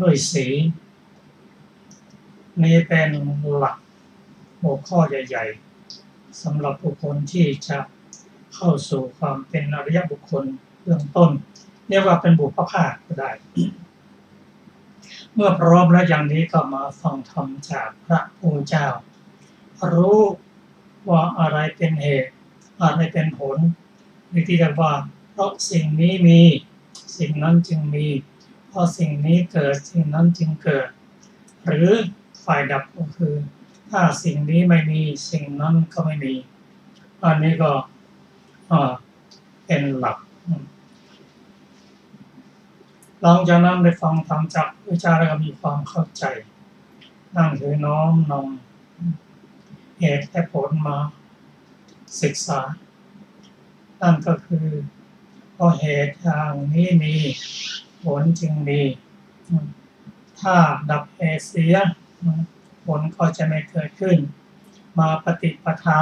A: ด้วยศีลนี้เป็นหลักหัวข้อใหญ่ๆสำหรับบุคคลที่จะเข้าสู่ความเป็นอริยบุคคลเบื้องต้นเรียกว่าเป็นบุพภาคก็ได้ เมื่อพร้อมแล้วอย่างนี้ก็มาฟังธรรมจากพระพุทธเจ้ารู้ว่าอะไรเป็นเหตุอะไรเป็นผลหรือที่เรียกว่าเพราะสิ่งนี้มีสิ่งนั้นจึงมีเพราะสิ่งนี้เกิดสิ่งนั้นจึงเกิดหรือฝ่ายดับก็คือถ้าสิ่งนี้ไม่มีสิ่งนั้นก็ไม่มีอันนี้ก็เป็นหลักหลังจากนั้นได้ฟังธรรมจากพระเจ้าแล้วก็มีความเข้าใจนั่นคือน้อมนำเหตุและผลมาศึกษานั่นก็คือเพราะเหตุอย่างนี้มีผลจึงมีถ้าดับเหตุเสียผลก็จะไม่เกิดขึ้นมาปฏิปทา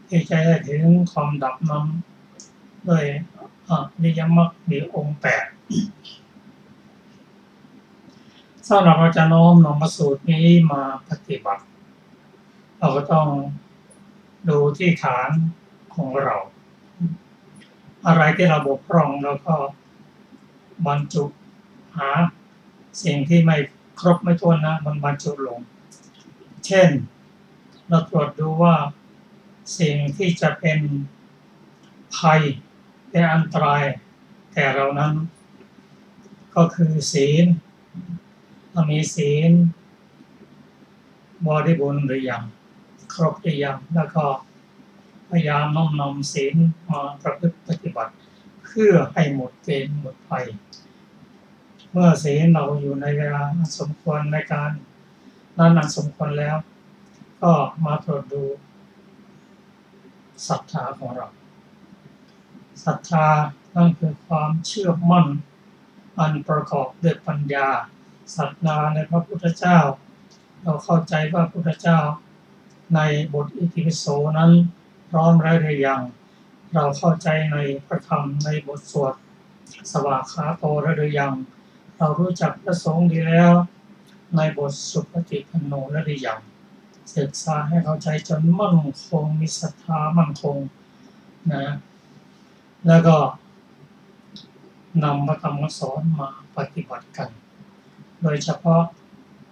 A: ที่จะได้ถึงความดับนั้นโดยอริยมรรคมีองค์8สำหรับเราจะน้อมนำพระสูตรนี้มาปฏิบัติเราก็ต้องดูที่ฐานของเราอะไรที่เราบกพร่องแล้วก็บรรจุหาสิ่งที่ไม่ครบไม่ถ้วนนะมันบรรจุลงเช่นเราตรวจดูว่าสิ่งที่จะเป็นภัยเป็นอันตรายแก่เรานั้นก็คือศีลมีศีลบริบูรณ์หรือยังครบหรือยังแล้วก็พยายามน้อมนำศีลมาประพฤติปฏิบัติเพื่อให้หมดเวรหมดภัยเมื่อศีลเราอยู่ในเวลาสมควรในการนั้นสมควรแล้วก็มาตรวจดูศรัทธาของเราศรัทธานั่นคือความเชื่อมั่นอันประกอบด้วยปัญญาศรัทธาในพระพุทธเจ้าเราเข้าใจว่าพระพุทธเจ้าในบทอิติปิโสนั้นพร้อมแล้วหรือยังเราเข้าใจในพระธรรมในบทสวดสวากขาโตแล้วหรือยังเรารู้จักพระสงฆ์ดีแล้วในบทสุปฏิปันโนแล้วหรือยังศึกษาให้เข้าใจจนมั่นคงมีศรัทธามั่นคงนะแล้วก็นำพระธรรมสอนมาปฏิบัติกันโดยเฉพาะ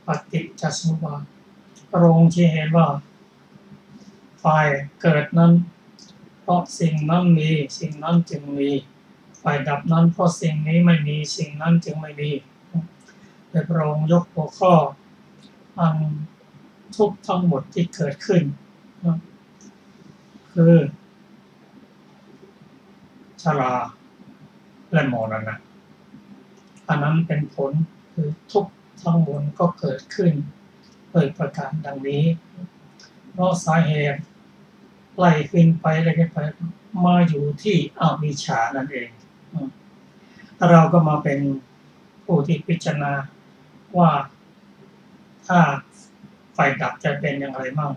A: ปฏิจจสมุปบาทพระองค์ที่เห็นว่าฝ่ายเกิดนั้นเพราะสิ่งนั้นมีสิ่งนั้นจึงมีฝ่ายดับนั้นเพราะสิ่งนี้ไม่มีสิ่งนั้นจึงไม่มีโดยพระองค์ยกหัวข้ออันทุกข์ทั้งหมดที่เกิดขึ้นคือชราและมรณะอันนั้นเป็นผลคือทุกข์ทั้งมวลก็เกิดขึ้นโดยประการดังนี้เพราะสาเหตุไล่ขึ้นไปมาอยู่ที่อวิชชานั่นเองเราก็มาเป็นผู้ที่พิจารณาว่าถ้าไฟดับจะเป็นอย่างไรบ้าง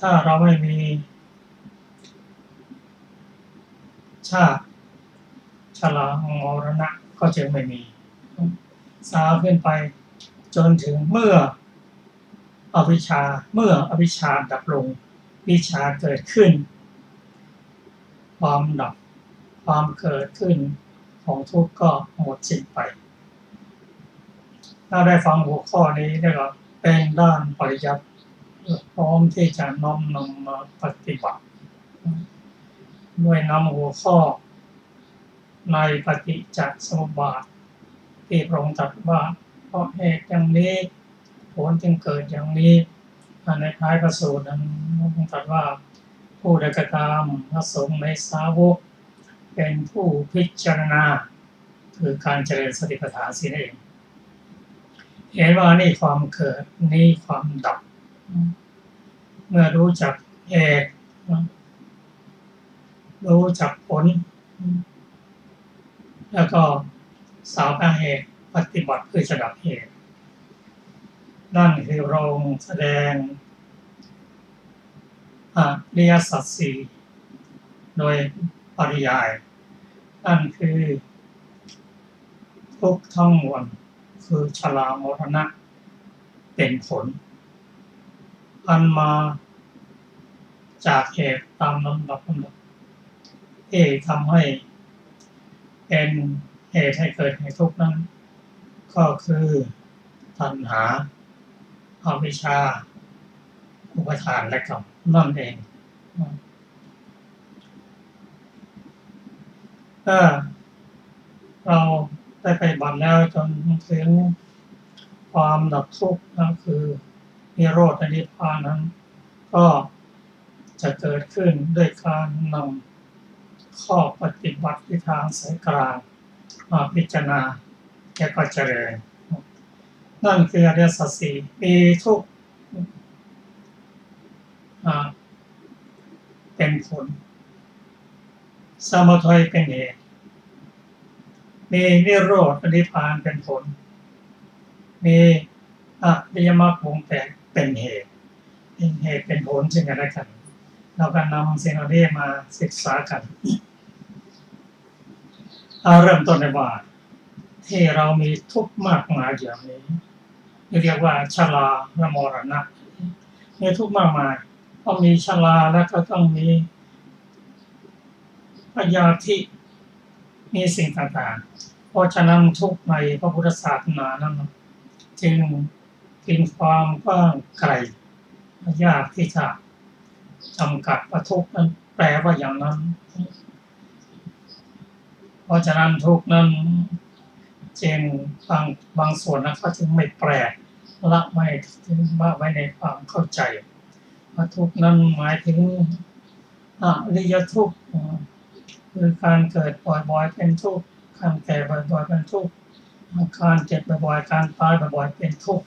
A: ถ้าเราไม่มีชาติชรามรณะก็จึงไม่มีสาวขึ้นไปจนถึงเมื่ออวิชชาดับลงวิชาเกิดขึ้นความดับความเกิดขึ้นของทุกข์ก็หมดสิ้นไปถ้าได้ฟังหัวข้อนี้ได้ก็เป็นด้านปริยัติพร้อมที่จะน้อมนำมาปฏิบัติด้วยนำหัวข้อในปฏิจจสมุปบาทที่พระองค์ตรัสว่าเพราะเหตุอย่างนี้ผลจึงเกิดอย่างนี้ในท้ายพระสูตรนั้นพระองค์ตรัสว่าผู้ใดก็ตามพระสงฆ์ในสาวกเป็นผู้พิจารณาคือการเจริญสติปัฏฐานสิเองเห็นว่านี่ความเกิดนี่ความดับเมื่อรู้จักเหตุรู้จักผลแล้วก็สาวหาเหตุปฏิบัติเพื่อจะดับเหตุนั่นคือเราแสดงอริยสัจสี่โดยปริยายนั่นคือทุกข์ทั้งมวลคือชรามรณะเป็นผลอันมาจากเหตุตามลำดับที่ทำให้เป็นเหตุให้เกิดให้ทุกข์นั้นก็คือตัณหาอวิชชาอุปทานและกรรมนั่นเองถ้าเราได้ไปบัตรแล้วจนถึงความดับทุกข์นั่นคือนิโรธนิพพานนั้นก็จะเกิดขึ้นด้วยการนำข้อปฏิบัติที่ทางสายกลางมาพิจารณาแก้ก็เจริญนั่นคืออริยสัจสี่มีทุกข์เป็นผลสมุทัยเป็นเหตุมีนิโรธนิพพานเป็นผลมีอริยมรรคองค์แปดเป็นเหตุเป็นผลซึ่งกันและกันเราก็นำสิ่งเหล่านี้มาศึกษากันเริ่มต้นในว่าที่เรามีทุกข์มากมายอย่างนี้เรียกว่าชราและมรณะมีทุกข์มากมายต้องมีชราแล้วก็ต้องมีพยาธิมีสิ่งต่างๆเพราะฉะนั้นทุกข์ในพระพุทธศาสนานั้นจึงกินความกว้างไกลยากที่จะจำกัดว่าทุกข์นั้นแปลว่าอย่างนั้นเพราะฉะนั้นทุกข์นั้นจึงบางส่วนนั้นเขาจึงไม่แปลละไม่ถึงว่าไว้ในความเข้าใจว่าทุกข์นั้นหมายถึงอริยทุกข์คือการเกิดบ่อยๆเป็นทุกข์การแก่บ่อยๆเป็นทุกข์การเจ็บบ่อยๆการตายบ่อยๆเป็นทุกข์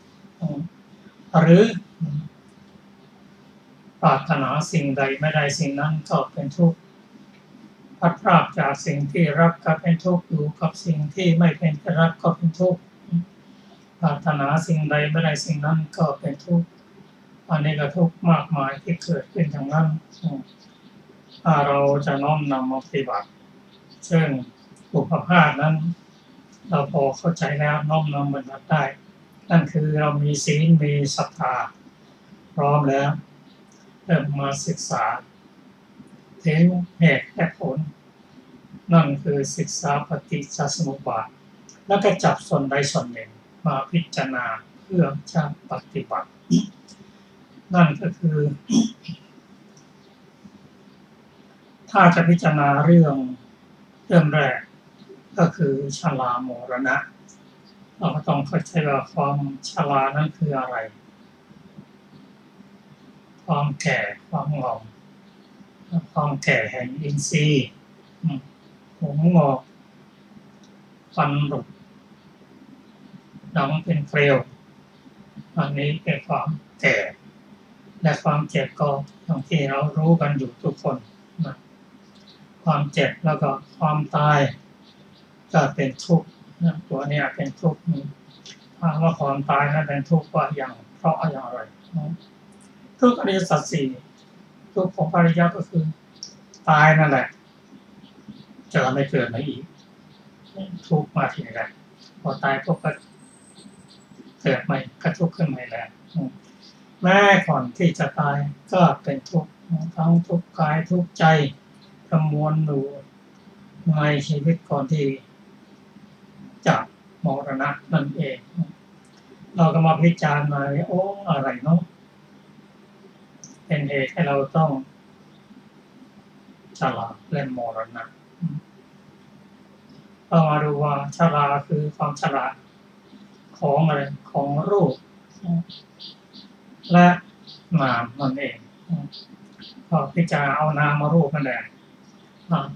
A: หรือปรารถนาสิ่งใดไม่ได้สิ่งนั้นก็เป็นทุกข์พัดพรากจากสิ่งที่รักก็เป็นทุกข์อยู่กับสิ่งที่ไม่เป็นที่รักก็เป็นทุกข์ปรารถนาสิ่งใดไม่ได้สิ่งนั้นก็เป็นทุกข์อันนี้ก็ทุกข์มากมายที่เกิดขึ้นทั้งนั้นถ้าเราจะน้อมนำมาปฏิบัติซึ่งอุปภาคนั้นเราพอเข้าใจแล้วน้อมนำปฏิบัติได้นั่นคือเรามีศีลมีศรัทธาพร้อมแล้วเริ่มมาศึกษาถึงเหตุและผลนั่นคือศึกษาปฏิจจสมุปบาทแล้วก็จับส่วนใดส่วนหนึ่งมาพิจารณาเพื่อจะปฏิบัตินั่นก็คือถ้าจะพิจารณาเรื่องแรกก็คือชรามรณะเราก็ต้องเข้าใจว่าความชรานั้นคืออะไรความแก่ความงอมความแก่แห่งอินทรีย์ผมงอกฟันหลุดหนังเป็นเกลียวอันนี้เป็นความแก่และความเจ็บก็อย่างที่เรารู้กันอยู่ทุกคนนะความเจ็บแล้วก็ความตายก็เป็นทุกข์ตัวนี้เป็นทุกข์ถามว่าความตายนั้นเป็นทุกข์ว่าอย่างเพราะอย่างไร ทุกอริยสัจสี่ทุกของอริยะก็คือตายนั่นแหละจะไม่เกิดมาอีกทุกมาทีไหนได้พอตายก็เกิดใหม่ก็ทุกข์ขึ้นใหม่แล้วแม้ก่อนที่จะตายก็เป็นทุกข์ทั้งทุกข์กายทุกข์ใจประมวลอยู่ในชีวิตก่อนที่จะมรณะนั่นเองเราก็มาพิจารณาโอ้อะไรเนาะเป็นเหตุให้เราต้องชราและมรณะเรามาดูว่าชราคือความชราของอะไรของรูปและนามนั่นเองก็พิจารณาเอานามมารูปนั่นแหละ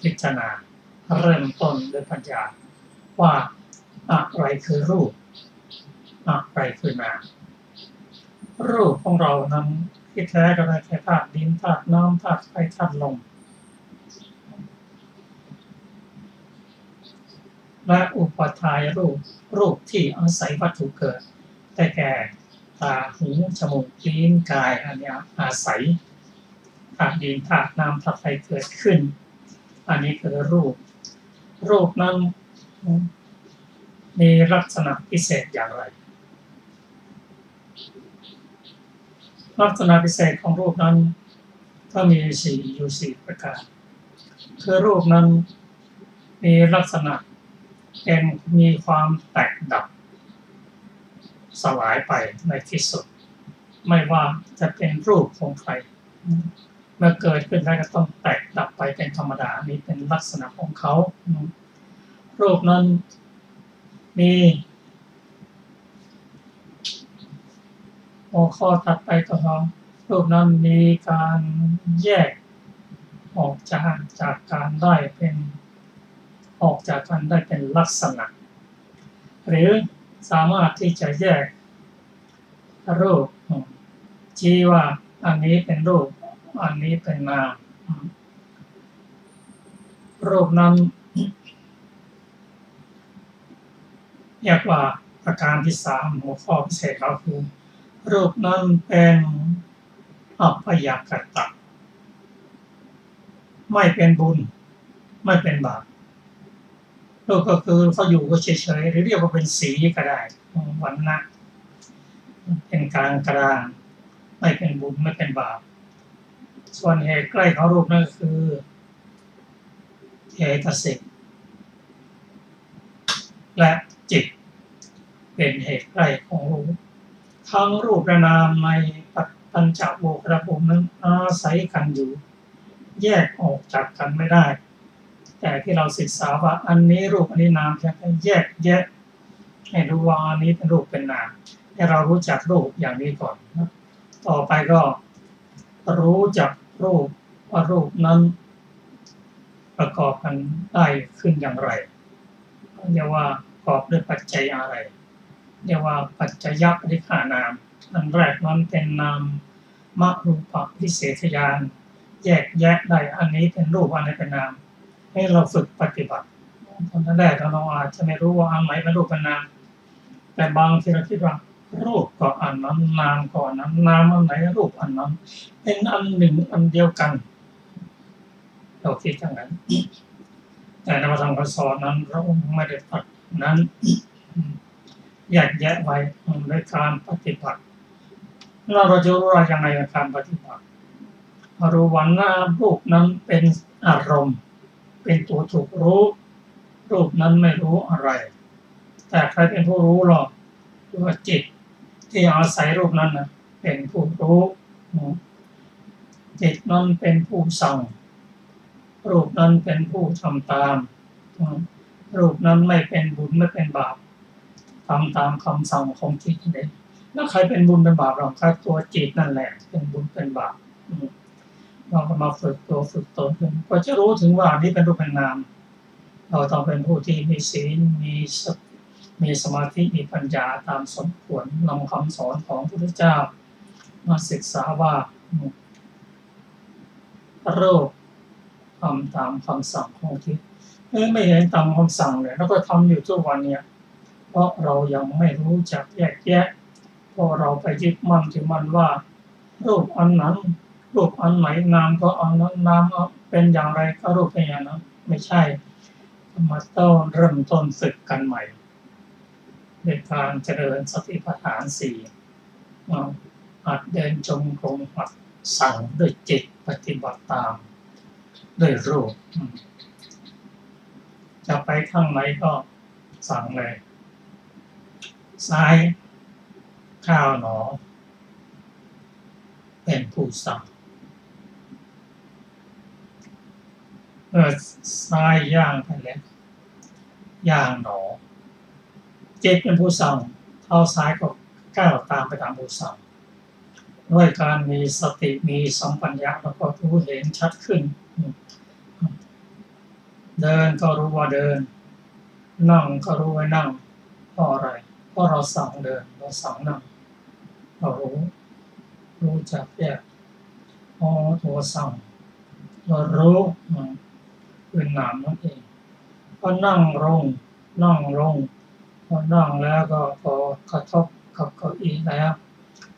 A: พิจารณาเริ่มต้นด้วยปัญญาว่าอะไรคือรูปอะไรคือนามรูปของเรานั้นที่แท้ก็ได้แค่ธาตุดินธาตุน้ำธาตุไฟธาตุลมและอุปทายรูปที่อาศัยวัตถุเกิดแต่แก่ตาหูจมูกลิ้นกายอันนี้อาศัยธาตุดินธาตุน้ำธาตุไฟเกิดขึ้นอันนี้คือรูปนั้นมีลักษณะพิเศษอย่างไรลักษณะพิเศษของรูปนั้นก็มีอยู่สี่ประการคือรูปนั้นมีลักษณะมีความแตกดับสลายไปในที่สุดไม่ว่าจะเป็นรูปของใครเมื่อเกิดขึ้นแล้วก็ต้องแตกดับไปเป็นธรรมดานี่เป็นลักษณะของเขารูปนั้นมีหัวข้อถัดไปก็รูปนั้นมีการแยกออกจากการได้เป็นลักษณะหรือสามารถที่จะแยกรูปชี้ว่าอันนี้เป็นรูปอันนี้เป็นนามรูปนั้นเรียกว่าประการที่สามหัวข้อพิเศษก็คือรูปนั้นเป็นอัพยากตะไม่เป็นบุญไม่เป็นบาปรูปก็คือเขาอยู่ก็เฉยๆหรือเรียกว่าเป็นสีก็ได้วรรณะเป็นกลางไม่เป็นบุญไม่เป็นบาปส่วนเหตุใกล้ของรูปนั่นคือเจตสิกและจิตเป็นเหตุใกล้ของรูปทั้งรูปและนามในปัญจโวการภูมินั้นอาศัยกันอยู่แยกออกจากกันไม่ได้แต่ที่เราศึกษาว่าอันนี้รูปอันนี้นามแค่แยกให้รู้ว่าอันนี้เป็นรูปเป็นนามให้เรารู้จักรูปอย่างนี้ก่อนนะต่อไปก็รู้จักรูปว่ารูปนั้นประกอบกันได้ขึ้นอย่างไรเรียกว่าประกอบด้วยปัจจัยอะไรเรียกว่าปัจจยปริฆานามอันแรกนั้นเป็นนามมรูปวิเศษญาณแยกแยะได้อันนี้เป็นรูปอันนี้เป็นนามให้เราฝึกปฏิบัติตอนแรกเราอาจจะไม่รู้ว่าอันไหนเป็นรูปเป็นนามแต่บางทีเราคิดว่ารูปก็อันนั้นนามก็อันนั้นนามอันไหนรูปอันนั้นเป็นอันหนึ่งอันเดียวกันเราคิดอย่างนั้นแต่ในพระธรรมคำสอนนั้นเราไม่ได้ตัดนั้นแยกแยะไว้ในการปฏิบัติเราจะรู้อะไรยังไงในการปฏิบัติรู้ว่าหน้ารูปนั้นเป็นอารมณ์เป็นตัวถูกรู้รูปนั้นไม่รู้อะไรแต่ใครเป็นผู้รู้หรอกตัวจิตที่อาศัยรูปนั้นนะเป็นผู้รู้จิตนั้นเป็นผู้สั่งรูปนั้นเป็นผู้ทำตามรูปนั้นไม่เป็นบุญไม่เป็นบาปทำตามคำสั่งของจิตเองแล้วใครเป็นบุญเป็นบาปเราแค่ตัวจิตนั่นแหละเป็นบุญเป็นบาปเราก็มาฝึกตัวฝึกตนก็จะรู้ถึงว่านี่เป็นรูปเป็นนามเราต้องเป็นผู้ที่มีศีลมีสมาธิมีปัญญาตามสมควรนำคำสอนของพระพุทธเจ้ามาศึกษาว่าโรคทำตามคำสั่งของจิตไม่เห็นตามคำสั่งเลยแล้วก็ทำอยู่ทุกวันเนี่ยเพราะเรายังไม่รู้จักแยกแยะเพราะเราไปยึดมั่นถือมั่นว่า รูปอันนั้นรูปอันไหนนามก็อันนั้นนามเป็นอย่างไรก็รูปเป็นอย่างนั้นไม่ใช่มาต้องเริ่มต้นฝึกกันใหม่ในการเจริญสติปัฏฐานสี่หัดเดินจงกรมหัดสั่งด้วยจิตปฏิบัติตามด้วยรูปจะไปข้างไหนก็สั่งเลยซ้ายข้าวหนอเป็นผู้สั่งเมื่อซ้ายย่างไปแล้วย่างหนอจิตเป็นผู้สั่งเท้าซ้ายก็ก้าวตามไปตามผู้สั่งด้วยการมีสติมีสัมปชัญญะแล้วก็รู้เห็นชัดขึ้นเดินก็รู้ว่าเดินนั่งก็รู้ว่านั่งเพราะอะไรเพราะเราสั่งเดินเราสั่งนั่งเรารู้จักแยกตัวสั่งเรารู้คือนามนั่นเองพอนั่งลงพอนั่งแล้วก็พอกระทบกับเก้าอี้แล้ว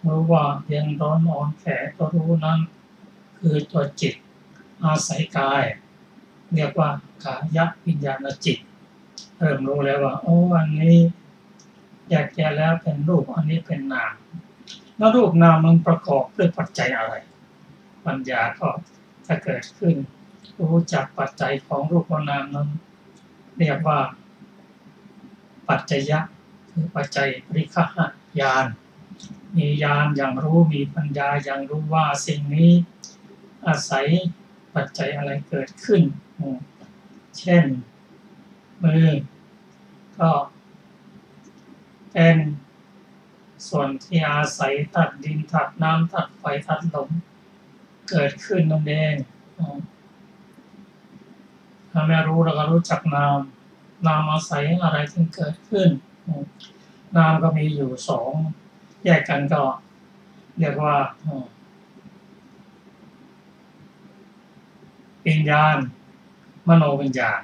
A: รู้ว่าเย็นร้อนอ่อนแข็งก็รู้นั้นคือตัวจิตอาศัยกายเรียกว่ากายวิญญาณจิตเริ่มรู้แล้วว่าอันนี้แยกแยะแล้วเป็นรูปอันนี้เป็นนามแล้วรูปนามมันประกอบด้วยปัจจัยอะไรปัญญาก็จะเกิดขึ้นรู้จักปัจจัยของรูปนามนั้นเรียกว่าปัจจยะคือปัจจัยปริฆะญาณมีญาณอย่างรู้มีปัญญาอย่างรู้ว่าสิ่งนี้อาศัยปัจจัยอะไรเกิดขึ้นเช่นมือก็เป็นส่วนที่อาศัยธาตุดินธาตุน้ำธาตุไฟธาตุลมเกิดขึ้นนั่นเองถ้าไม่รู้เราก็รู้จักนามอาศัยอะไรถึงเกิดขึ้นนามก็มีอยู่สองแยกกันก็เรียกว่าวิญญาณมโนวิญญาณ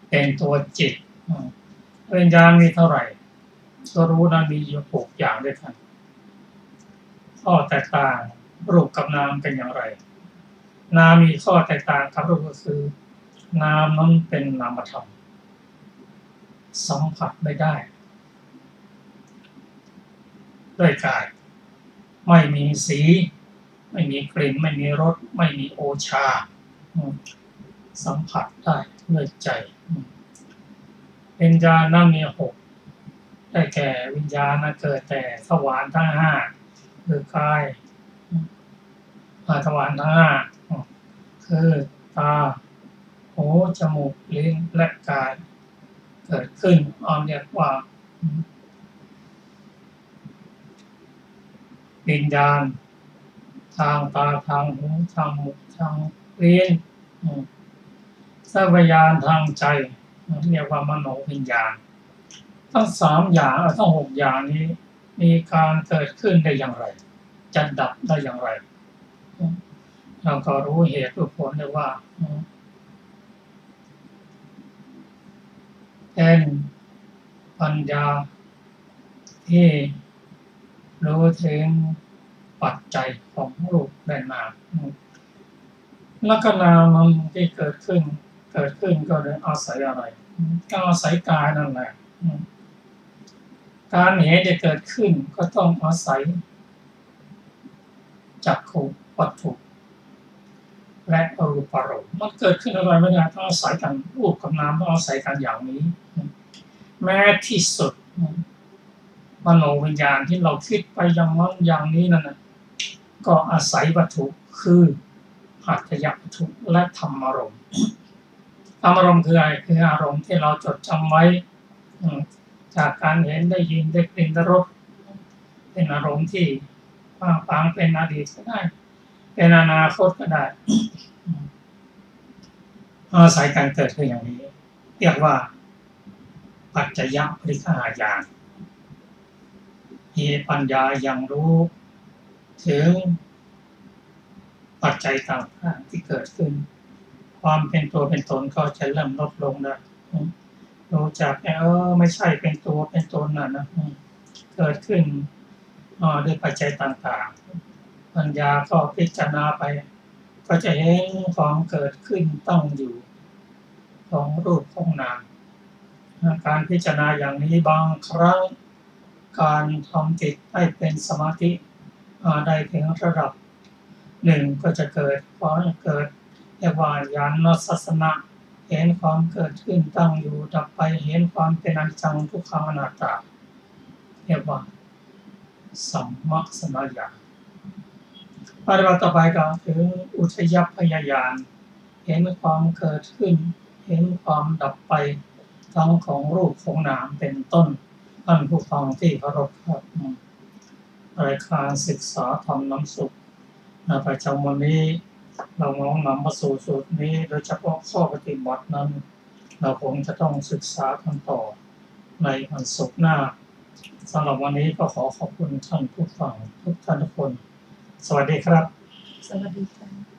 A: เป็นตัวจิตวิญญาณมีเท่าไหร่ตัวรู้นั้นมีอยู่6อย่างด้วยกันข้อแตกต่างรูปกับนามเป็นอย่างไรนามมีข้อแตกต่างกับรูปก็คือนามนั้นเป็นนามธรรมสัมผัสไม่ได้ด้วยกายไม่มีสีไม่มีกลิ่นไม่มีรสไม่มีโอชาสัมผัสได้ด้วยใจวิญญาณนั้นมี6ได้แก่วิญญาณเกิดแต่ทวารทั้ง5คือกายทวารทั้ง5คือตาหูจมูกลิ้นและกายเกิดขึ้นเรียกว่าวิญญาณทางตาทางหูทางจมูกทางลิ้นสัญญาณทางใจเรียกว่ามโนวิญญาณทั้ง3อย่างทั้ง6อย่างนี้มีการเกิดขึ้นได้อย่างไรจะดับได้อย่างไรเราก็รู้เหตุรู้ผลได้ว่าเป็นปัญญาที่รู้ถึงปัจจัยของรูปและนามลักษณะมันที่เกิดขึ้นก็โดยอาศัยอะไรก็อาศัยกายนั่นแหละการเห็นจะเกิดขึ้นก็ต้องอาศัยจักขุวัตถุและอรูปารมณ์มันเกิดขึ้นอะไรไม่ได้ต้องอาศัยกันรูปกับนามต้องอาศัยกันอย่างนี้แม้ที่สุดมโนวิญญาณที่เราคิดไปอย่างนั้นอย่างนี้นั่นนะก็อาศัยวัตถุคือหัตถยวัตถุและธรรมารมณ์ธรรมารมณ์คืออะไรคืออารมณ์ที่เราจดจำไว้จากการเห็นได้ยินได้กลิ่นได้รสเป็นอารมณ์ที่บางเป็นอดีตก็ได้เป็นอนาคตก็ได้อาศัยการเกิดขึ้นอย่างนี้เรียกว่าปัจจยปริฆะญาณมีปัญญาอย่างรู้ถึงปัจจัยต่างๆที่เกิดขึ้นความเป็นตัวเป็นตนก็จะเริ่มลดลงนะรู้จักไม่ใช่เป็นตัวเป็นตนนะเกิดขึ้น ด้วยปัจจัยต่างๆปัญญาก็พิจารณาไปก็จะเห็นความเกิดขึ้นตั้งอยู่ของรูปของนามการพิจารณาอย่างนี้บางครั้งการทำจิตให้เป็นสมาธิได้ถึงระดับหนึ่งก็จะเกิดความเกิดเรียกว่าญาณทัศนะเห็นความเกิดขึ้นตั้งอยู่ดับไปเห็นความเป็นอนิจจังทุกขังอนัตตาเรียกว่าสัมมาสมาญาณปฏิบัติต่อไปก็ถึงอุทยพยญาณเห็นความเกิดขึ้นเห็นความดับไปทั้งของรูปของนามเป็นต้นท่านผู้ฟังที่เคารพครับรายการศึกษาธรรมน้ำสุขประจำวันนี้เราน้อมนำมาสู่สูตรนี้โดยเฉพาะข้อปฏิบัตินั้นเราคงจะต้องศึกษากันต่อในวันศุกร์หน้าสำหรับวันนี้ก็ขอขอบคุณท่านผู้ฟังทุกท่านทุกคนสวัสดีครับ
B: สวัสดีค่ะ